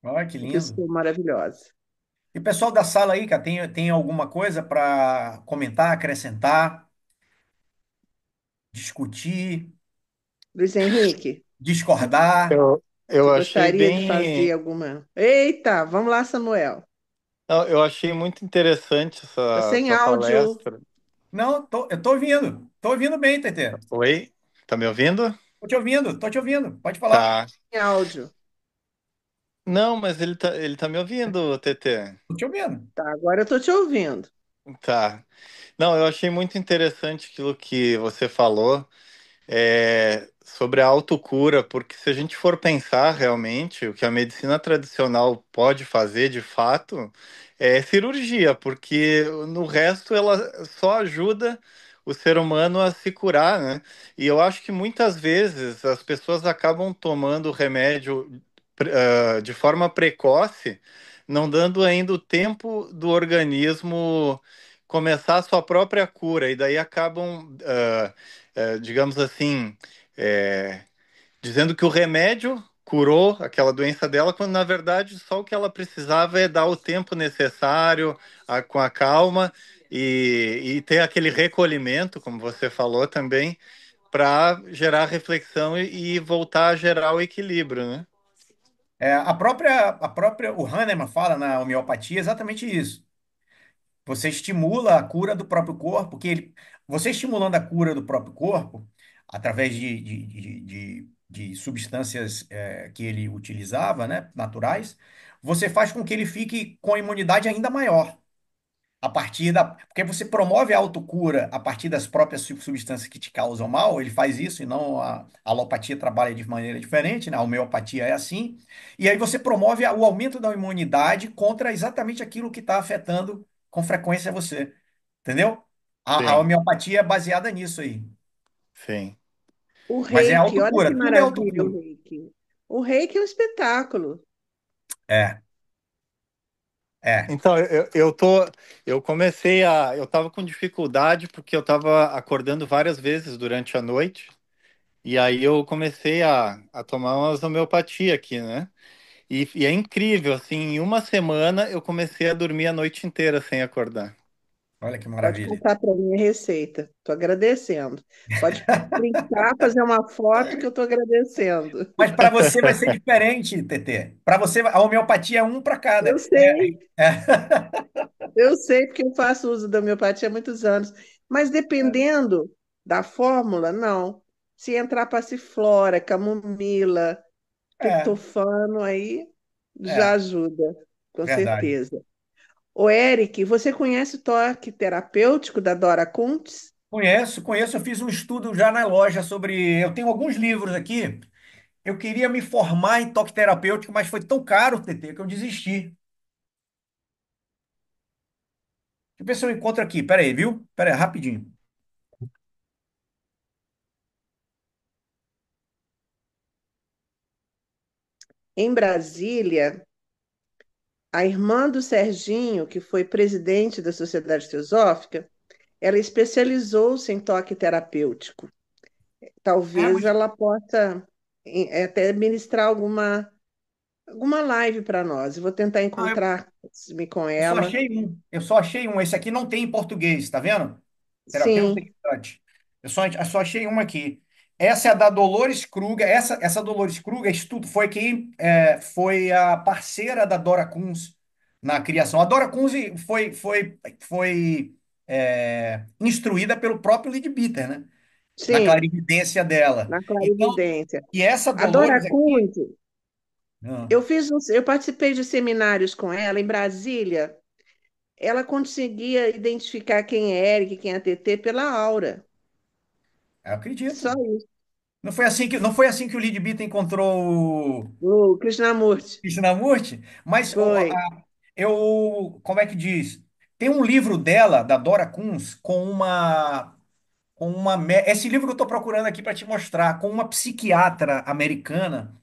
olha que Uma lindo. pessoa maravilhosa. E o pessoal da sala aí, cara, tem alguma coisa para comentar, acrescentar, discutir, Luiz Henrique, discordar? Eu você achei gostaria de fazer bem. alguma? Eita, vamos lá, Samuel. Não, eu achei muito interessante Tá essa sem tua áudio. palestra. Não, eu tô ouvindo. Tô ouvindo bem, Tetê. Oi? Tá me ouvindo? Tô te ouvindo. Pode falar. Tá. Sem áudio. Não, mas ele tá me ouvindo, TT. Tô te ouvindo. Tá, agora eu estou te ouvindo. Tá. Não, eu achei muito interessante aquilo que você falou. Sobre a autocura, porque se a gente for pensar realmente, o que a medicina tradicional pode fazer de fato é cirurgia, porque no resto ela só ajuda o ser humano a se curar, né? E eu acho que muitas vezes as pessoas acabam tomando o remédio de forma precoce, não dando ainda o tempo do organismo começar a sua própria cura, e daí acabam digamos assim, é, dizendo que o remédio curou aquela doença dela, quando na verdade só o que ela precisava é dar o tempo necessário, com a calma e ter aquele recolhimento, como você falou também, para gerar reflexão e voltar a gerar o equilíbrio, né? O Hahnemann fala na homeopatia exatamente isso. Você estimula a cura do próprio corpo, você estimulando a cura do próprio corpo, através de substâncias que ele utilizava, né, naturais, você faz com que ele fique com a imunidade ainda maior. Porque você promove a autocura a partir das próprias substâncias que te causam mal, ele faz isso, e não a alopatia trabalha de maneira diferente, né? A homeopatia é assim. E aí você promove o aumento da imunidade contra exatamente aquilo que está afetando com frequência você. Entendeu? A Sim, homeopatia é baseada nisso aí. sim. O Mas é reiki, olha que autocura, tudo é maravilha o autocura. reiki. O reiki é um espetáculo. É, é. Então, eu tava com dificuldade porque eu tava acordando várias vezes durante a noite. E aí eu comecei a tomar umas homeopatia aqui, né? E é incrível, assim, em uma semana eu comecei a dormir a noite inteira sem acordar. Olha que Pode maravilha. passar para mim a receita. Estou agradecendo. Pode printar, fazer uma foto que eu estou agradecendo. Mas para você vai ser diferente, TT. Para você, a homeopatia é um para cada. Eu sei, É. eu sei, porque eu faço uso da homeopatia há muitos anos. Mas dependendo da fórmula, não. Se entrar passiflora, camomila, É, triptofano, aí já é, ajuda, com verdade. certeza. Ô, Eric, você conhece o toque terapêutico da Dora Kuntz? Conheço, conheço. Eu fiz um estudo já na loja sobre. Eu tenho alguns livros aqui. Eu queria me formar em toque terapêutico, mas foi tão caro, TT, que eu desisti. Deixa eu ver se eu encontro aqui. Pera aí, viu? Pera aí, rapidinho. Em Brasília, a irmã do Serginho, que foi presidente da Sociedade Teosófica, ela especializou-se em toque terapêutico. Ah, Talvez mas ela possa até ministrar alguma live para nós. Eu vou tentar ah, encontrar-me com eu só ela. achei um. Eu só achei um. Esse aqui não tem em português, tá vendo? Sim, Terapêutica Touch. Eu só achei uma aqui. Essa é a da Dolores Kruger. Essa Dolores Kruger foi a parceira da Dora Kunz na criação. A Dora Kunz foi instruída pelo próprio Leadbeater, né? Na sim, clarividência dela. na Então, clarividência. e essa A Dora Dolores aqui. Kuntz, Ah, eu participei de seminários com ela em Brasília. Ela conseguia identificar quem é Eric, quem é TT pela aura. eu Só acredito. isso. Não foi assim que o Leadbeater encontrou O Krishnamurti. Krishnamurti, mas Foi. como é que diz? Tem um livro dela, da Dora Kunz, esse livro que eu estou procurando aqui para te mostrar, com uma psiquiatra americana,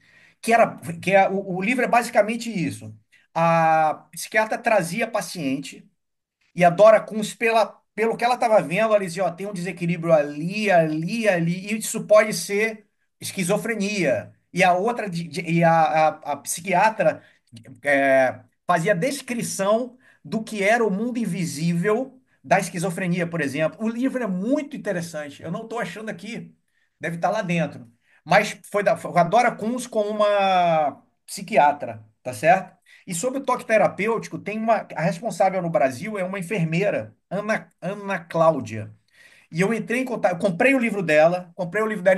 o livro é basicamente isso. A psiquiatra trazia paciente e a Dora Kunz, pelo que ela estava vendo, ela dizia, ó, tem um desequilíbrio ali, ali, ali, e isso pode ser esquizofrenia. E a outra, a psiquiatra fazia descrição do que era o mundo invisível da esquizofrenia, por exemplo. O livro é muito interessante. Eu não estou achando aqui, deve estar lá dentro. Mas foi a Dora Kunz com uma psiquiatra, tá certo? E sobre o toque terapêutico, a responsável no Brasil é uma enfermeira, Ana Cláudia. E eu entrei em contato, comprei o livro dela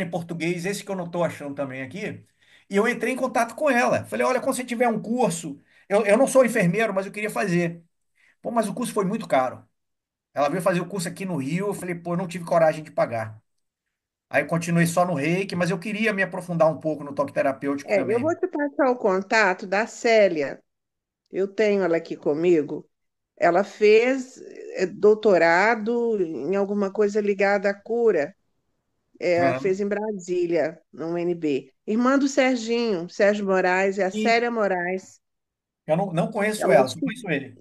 em português, esse que eu não estou achando também aqui. E eu entrei em contato com ela. Falei, olha, quando você tiver um curso, eu não sou enfermeiro, mas eu queria fazer. Pô, mas o curso foi muito caro. Ela veio fazer o curso aqui no Rio, eu falei, pô, eu não tive coragem de pagar. Aí eu continuei só no Reiki, mas eu queria me aprofundar um pouco no toque terapêutico Eu vou também. te passar o contato da Célia. Eu tenho ela aqui comigo. Ela fez doutorado em alguma coisa ligada à cura. Ah, Fez em Brasília, no UNB. Irmã do Serginho, Sérgio Moraes, é a e Célia Moraes. eu não conheço Ela é, ela, só conheço ele.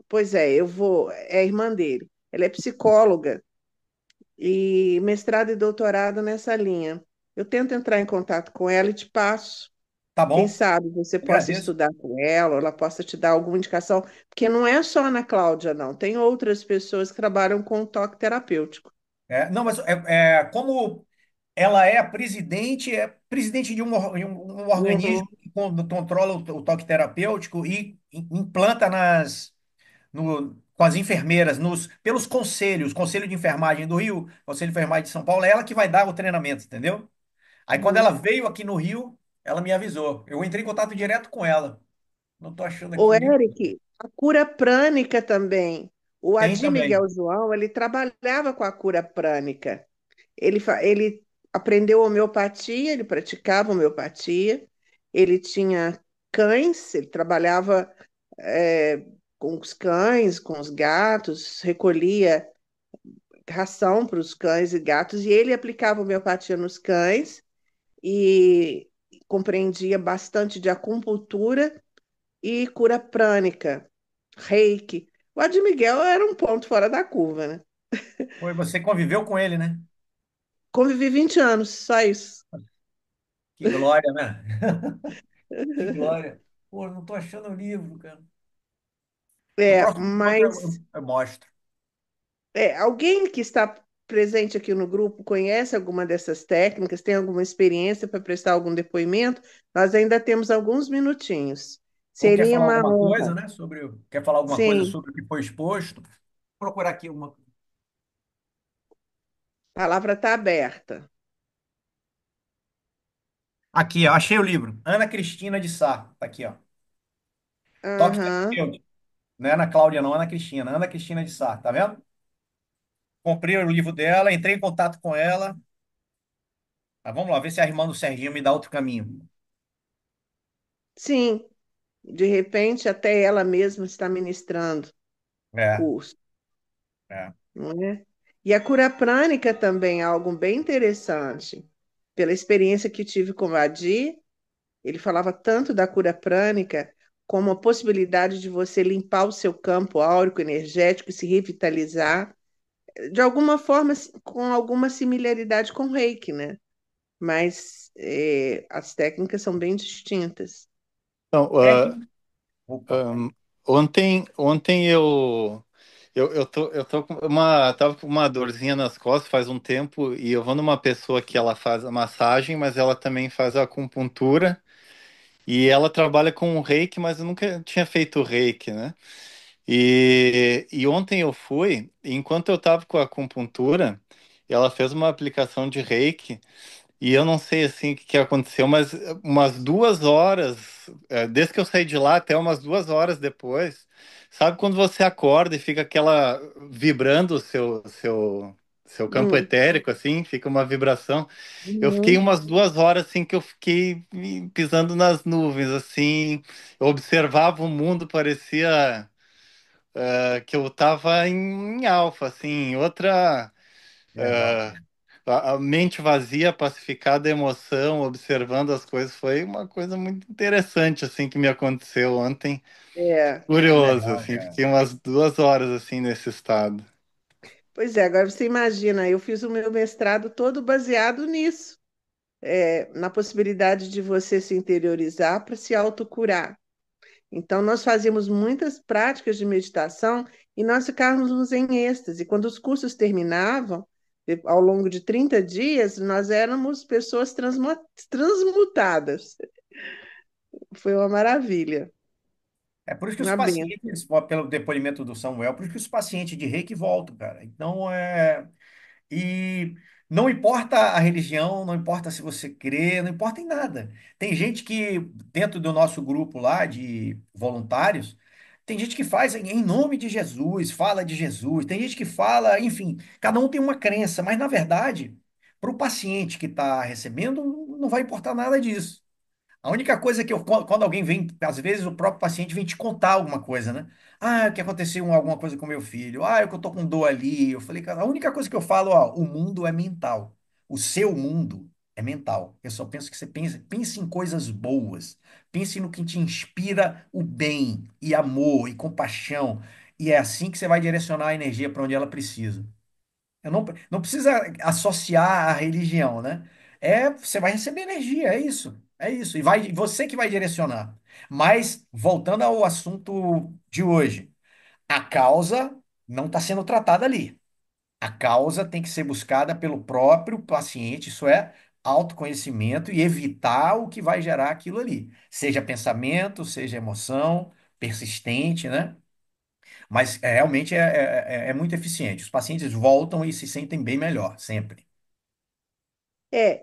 pois é, eu vou, é a irmã dele. Ela é psicóloga e mestrado e doutorado nessa linha. Eu tento entrar em contato com ela e te passo. Tá Quem bom, sabe você possa agradeço. estudar com ela, ou ela possa te dar alguma indicação, porque não é só a Ana Cláudia, não. Tem outras pessoas que trabalham com toque terapêutico. Não, mas como ela é presidente de um organismo Uhum. que controla o toque terapêutico e implanta com as enfermeiras, pelos conselhos, Conselho de Enfermagem do Rio, Conselho de Enfermagem de São Paulo, é ela que vai dar o treinamento, entendeu? Aí quando ela Uhum. veio aqui no Rio, ela me avisou. Eu entrei em contato direto com ela. Não estou achando aqui O o livro. Eric, a cura prânica também. O Tem Adir Miguel também. João, ele trabalhava com a cura prânica. Ele aprendeu homeopatia, ele praticava homeopatia, ele tinha cães, ele trabalhava é, com os cães, com os gatos, recolhia ração para os cães e gatos, e ele aplicava homeopatia nos cães e compreendia bastante de acupuntura e cura prânica, reiki. O Adi Miguel era um ponto fora da curva, né? Foi, você conviveu com ele, né? Convivi 20 anos, só isso. Que glória, né? Que glória. Pô, não estou achando o livro, cara. No próximo encontro Mas eu mostro. alguém que está presente aqui no grupo conhece alguma dessas técnicas, tem alguma experiência para prestar algum depoimento? Nós ainda temos alguns minutinhos. Ou quer Seria falar uma alguma coisa, honra. né? Quer falar alguma coisa Sim, sobre o que foi exposto? Vou procurar aqui uma. a palavra está aberta. Aqui, ó, achei o livro. Ana Cristina de Sá. Tá aqui, ó. Toque Aham. terapêutico. Não é Ana Cláudia, não, Ana Cristina. Ana Cristina de Sá, tá vendo? Comprei o livro dela, entrei em contato com ela. Mas vamos lá, ver se a irmã do Serginho me dá outro caminho. Sim, de repente até ela mesma está ministrando o É, curso, é. não é? E a cura prânica também é algo bem interessante. Pela experiência que tive com o Adi, ele falava tanto da cura prânica como a possibilidade de você limpar o seu campo áurico energético e se revitalizar, de alguma forma com alguma similaridade com o Reiki, né? Mas as técnicas são bem distintas. Então, É que. Opa, um, ontem eu tô com tava com uma dorzinha nas costas faz um tempo e eu vou numa pessoa que ela faz a massagem, mas ela também faz a acupuntura e ela trabalha com o reiki, mas eu nunca tinha feito reiki, né? E ontem eu fui, e enquanto eu tava com a acupuntura, ela fez uma aplicação de reiki. E eu não sei assim o que que aconteceu, mas umas 2 horas, desde que eu saí de lá até umas 2 horas depois, sabe quando você acorda e fica aquela vibrando o seu campo Hum, etérico, assim, fica uma vibração. Eu fiquei uhum, umas 2 horas assim que eu fiquei pisando nas nuvens, assim, eu observava o mundo, parecia que eu estava em alfa, assim, em outra. legal. A mente vazia, pacificada, a emoção, observando as coisas, foi uma coisa muito interessante, assim, que me aconteceu ontem. é. Que Curioso, legal, assim, cara. fiquei umas 2 horas, assim, nesse estado. Pois é, agora você imagina, eu fiz o meu mestrado todo baseado nisso, na possibilidade de você se interiorizar para se autocurar. Então, nós fazíamos muitas práticas de meditação e nós ficávamos em êxtase. Quando os cursos terminavam, ao longo de 30 dias, nós éramos pessoas transmutadas. Foi uma maravilha, É por isso que os uma benção. pacientes, pelo depoimento do Samuel, por isso que os pacientes de reiki voltam, cara. Então, Não importa a religião, não importa se você crê, não importa em nada. Tem gente que, dentro do nosso grupo lá de voluntários, tem gente que faz em nome de Jesus, fala de Jesus, tem gente que fala, enfim, cada um tem uma crença, mas na verdade, para o paciente que está recebendo, não vai importar nada disso. A única coisa que eu, quando alguém vem, às vezes o próprio paciente vem te contar alguma coisa, né? Ah, que aconteceu alguma coisa com meu filho. Ah, eu tô com dor ali. Eu falei, cara, a única coisa que eu falo, ó, o mundo é mental. O seu mundo é mental. Eu só penso que você pense em coisas boas. Pense no que te inspira o bem e amor e compaixão. E é assim que você vai direcionar a energia para onde ela precisa. Eu não precisa associar a religião, né? Você vai receber energia, é isso. É isso. E você que vai direcionar. Mas, voltando ao assunto de hoje, a causa não está sendo tratada ali. A causa tem que ser buscada pelo próprio paciente, isso é, autoconhecimento e evitar o que vai gerar aquilo ali. Seja pensamento, seja emoção, persistente, né? Mas realmente é muito eficiente. Os pacientes voltam e se sentem bem melhor, sempre.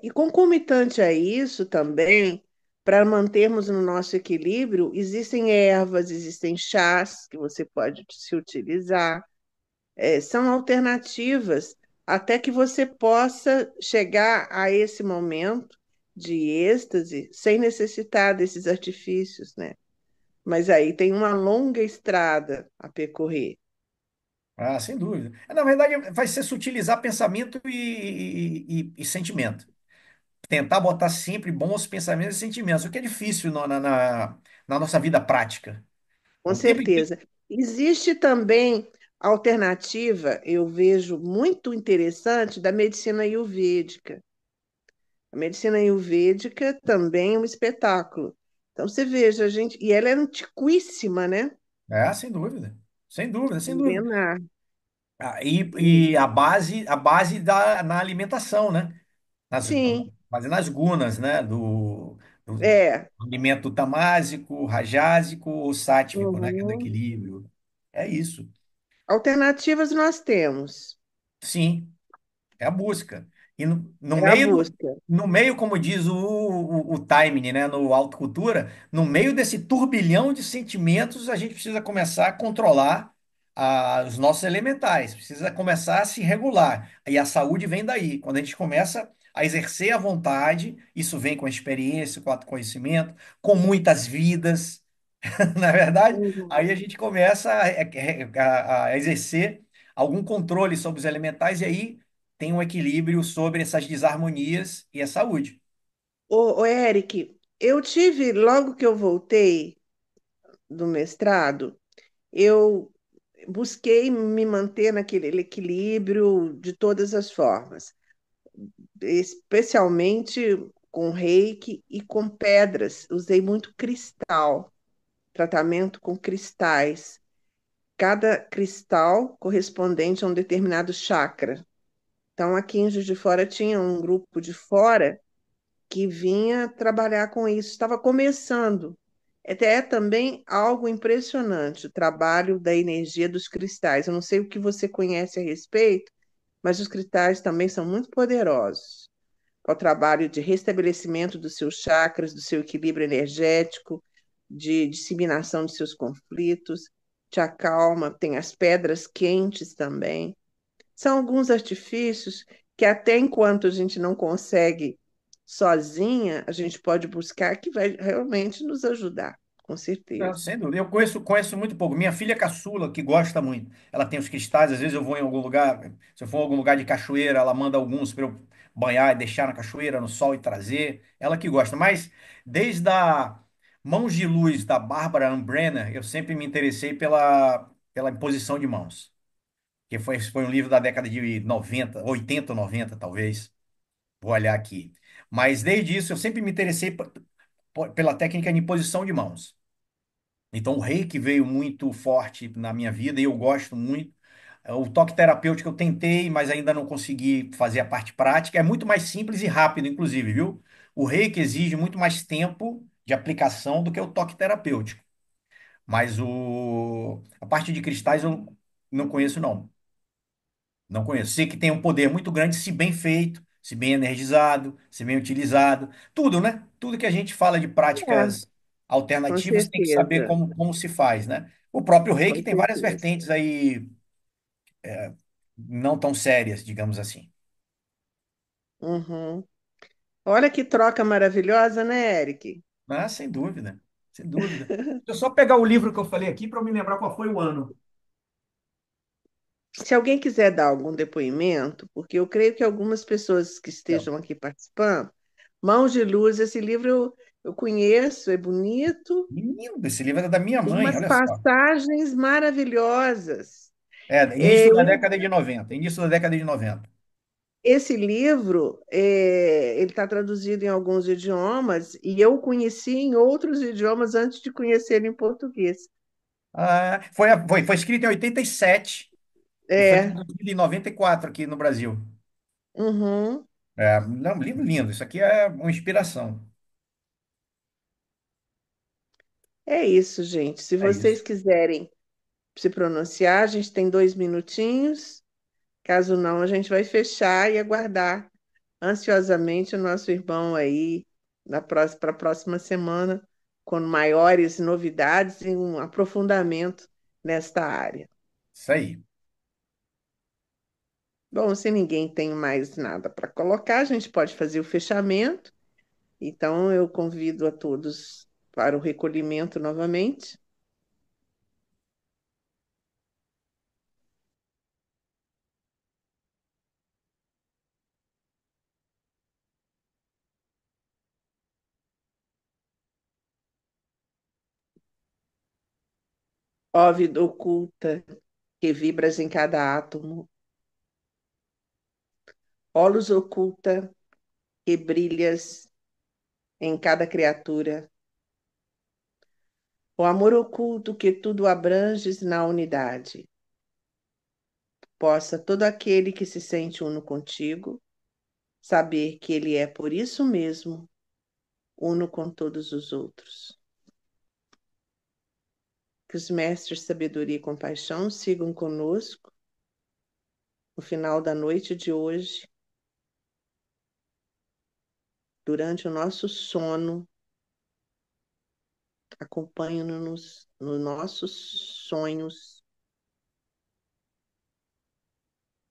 E concomitante a isso também, para mantermos no nosso equilíbrio, existem ervas, existem chás que você pode se utilizar. São alternativas até que você possa chegar a esse momento de êxtase sem necessitar desses artifícios, né? Mas aí tem uma longa estrada a percorrer. Ah, sem dúvida. Na verdade, vai ser sutilizar pensamento e sentimento. Tentar botar sempre bons pensamentos e sentimentos, o que é difícil na nossa vida prática. Com O tempo inteiro. certeza. Existe também alternativa, eu vejo muito interessante, da medicina ayurvédica. A medicina ayurvédica também é um espetáculo. Então você veja, gente, e ela é antiquíssima, né? Sem dúvida. Sem dúvida, sem dúvida. Milenar. Ah, E- e a base na alimentação, né? Nas, Sim, mas nas gunas, né? Do é. alimento tamásico, rajásico ou sátivico, né? Que é do Uhum. equilíbrio. É isso. Alternativas nós temos. Sim. É a busca. E no É a meio, busca. no meio, como diz o Timing, né, no Autocultura, no meio desse turbilhão de sentimentos, a gente precisa começar a controlar os nossos elementais, precisa começar a se regular. E a saúde vem daí. Quando a gente começa a exercer a vontade, isso vem com a experiência, com o autoconhecimento, com muitas vidas, na verdade, aí a Uhum. gente começa a exercer algum controle sobre os elementais e aí tem um equilíbrio sobre essas desarmonias e a saúde. Eric, eu tive, logo que eu voltei do mestrado, eu busquei me manter naquele equilíbrio de todas as formas, especialmente com reiki e com pedras. Usei muito cristal, tratamento com cristais. Cada cristal correspondente a um determinado chakra. Então, aqui em Juiz de Fora tinha um grupo de fora que vinha trabalhar com isso, estava começando. É também algo impressionante o trabalho da energia dos cristais. Eu não sei o que você conhece a respeito, mas os cristais também são muito poderosos. É o trabalho de restabelecimento dos seus chakras, do seu equilíbrio energético, de disseminação de seus conflitos, te acalma, tem as pedras quentes também. São alguns artifícios que até enquanto a gente não consegue sozinha, a gente pode buscar que vai realmente nos ajudar, com Não, certeza. sem dúvida. Eu conheço muito pouco. Minha filha caçula, que gosta muito, ela tem os cristais. Às vezes eu vou em algum lugar, se eu for em algum lugar de cachoeira, ela manda alguns para eu banhar e deixar na cachoeira, no sol e trazer. Ela que gosta. Mas desde a Mãos de Luz da Bárbara Ann Brenner, eu sempre me interessei pela imposição de mãos. Que foi um livro da década de 90, 80, 90, talvez. Vou olhar aqui. Mas desde isso eu sempre me interessei pela técnica de imposição de mãos. Então o reiki veio muito forte na minha vida e eu gosto muito. O toque terapêutico eu tentei, mas ainda não consegui fazer a parte prática. É muito mais simples e rápido, inclusive, viu? O reiki exige muito mais tempo de aplicação do que o toque terapêutico. Mas a parte de cristais eu não conheço, não. Não conheço. Sei que tem um poder muito grande se bem feito, se bem energizado, se bem utilizado. Tudo, né? Tudo que a gente fala de É, práticas com alternativas tem que saber certeza, como se faz, né? O próprio com reiki tem várias certeza. vertentes aí não tão sérias, digamos assim. Uhum. Olha que troca maravilhosa, né, Eric? Ah, sem dúvida, sem dúvida. Deixa eu só pegar o livro que eu falei aqui para eu me lembrar qual foi o ano. Se alguém quiser dar algum depoimento, porque eu creio que algumas pessoas que É, estejam aqui participando, Mãos de Luz, esse livro eu conheço, é bonito, lindo, esse livro é da minha tem mãe, umas olha só. passagens maravilhosas. É, É, início da década de 90, início da década de 90. esse livro, ele está traduzido em alguns idiomas e eu o conheci em outros idiomas antes de conhecer ele em português. Ah, foi escrito em 87 e foi É, traduzido em 94 aqui no Brasil. uhum, É, não, um livro lindo, isso aqui é uma inspiração. é isso, gente. Se É vocês isso. quiserem se pronunciar, a gente tem 2 minutinhos. Caso não, a gente vai fechar e aguardar ansiosamente o nosso irmão aí para a próxima semana, com maiores novidades e um aprofundamento nesta área. Isso aí. Bom, se ninguém tem mais nada para colocar, a gente pode fazer o fechamento. Então, eu convido a todos para o recolhimento novamente. Ó vida oculta que vibras em cada átomo, ó luz oculta que brilhas em cada criatura, o amor oculto que tudo abranges na unidade. Possa todo aquele que se sente uno contigo saber que ele é por isso mesmo uno com todos os outros. Que os mestres de sabedoria e compaixão sigam conosco no final da noite de hoje, durante o nosso sono, acompanhando-nos nos nossos sonhos,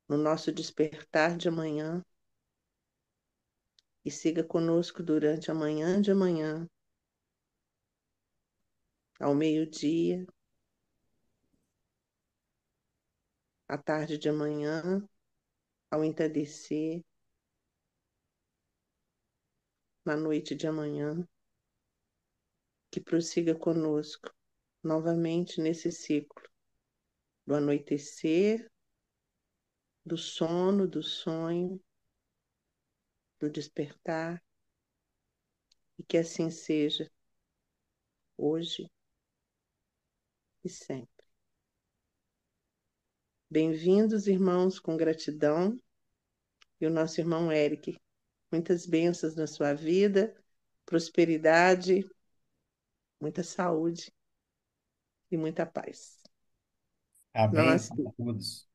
no nosso despertar de amanhã, e siga conosco durante a manhã de amanhã, ao meio-dia, à tarde de amanhã, ao entardecer, na noite de amanhã, que prossiga conosco novamente nesse ciclo do anoitecer, do sono, do sonho, do despertar, e que assim seja hoje e sempre. Bem-vindos, irmãos, com gratidão, e o nosso irmão Eric. Muitas bênçãos na sua vida, prosperidade, muita saúde e muita paz. Amém. Namastê. A todos.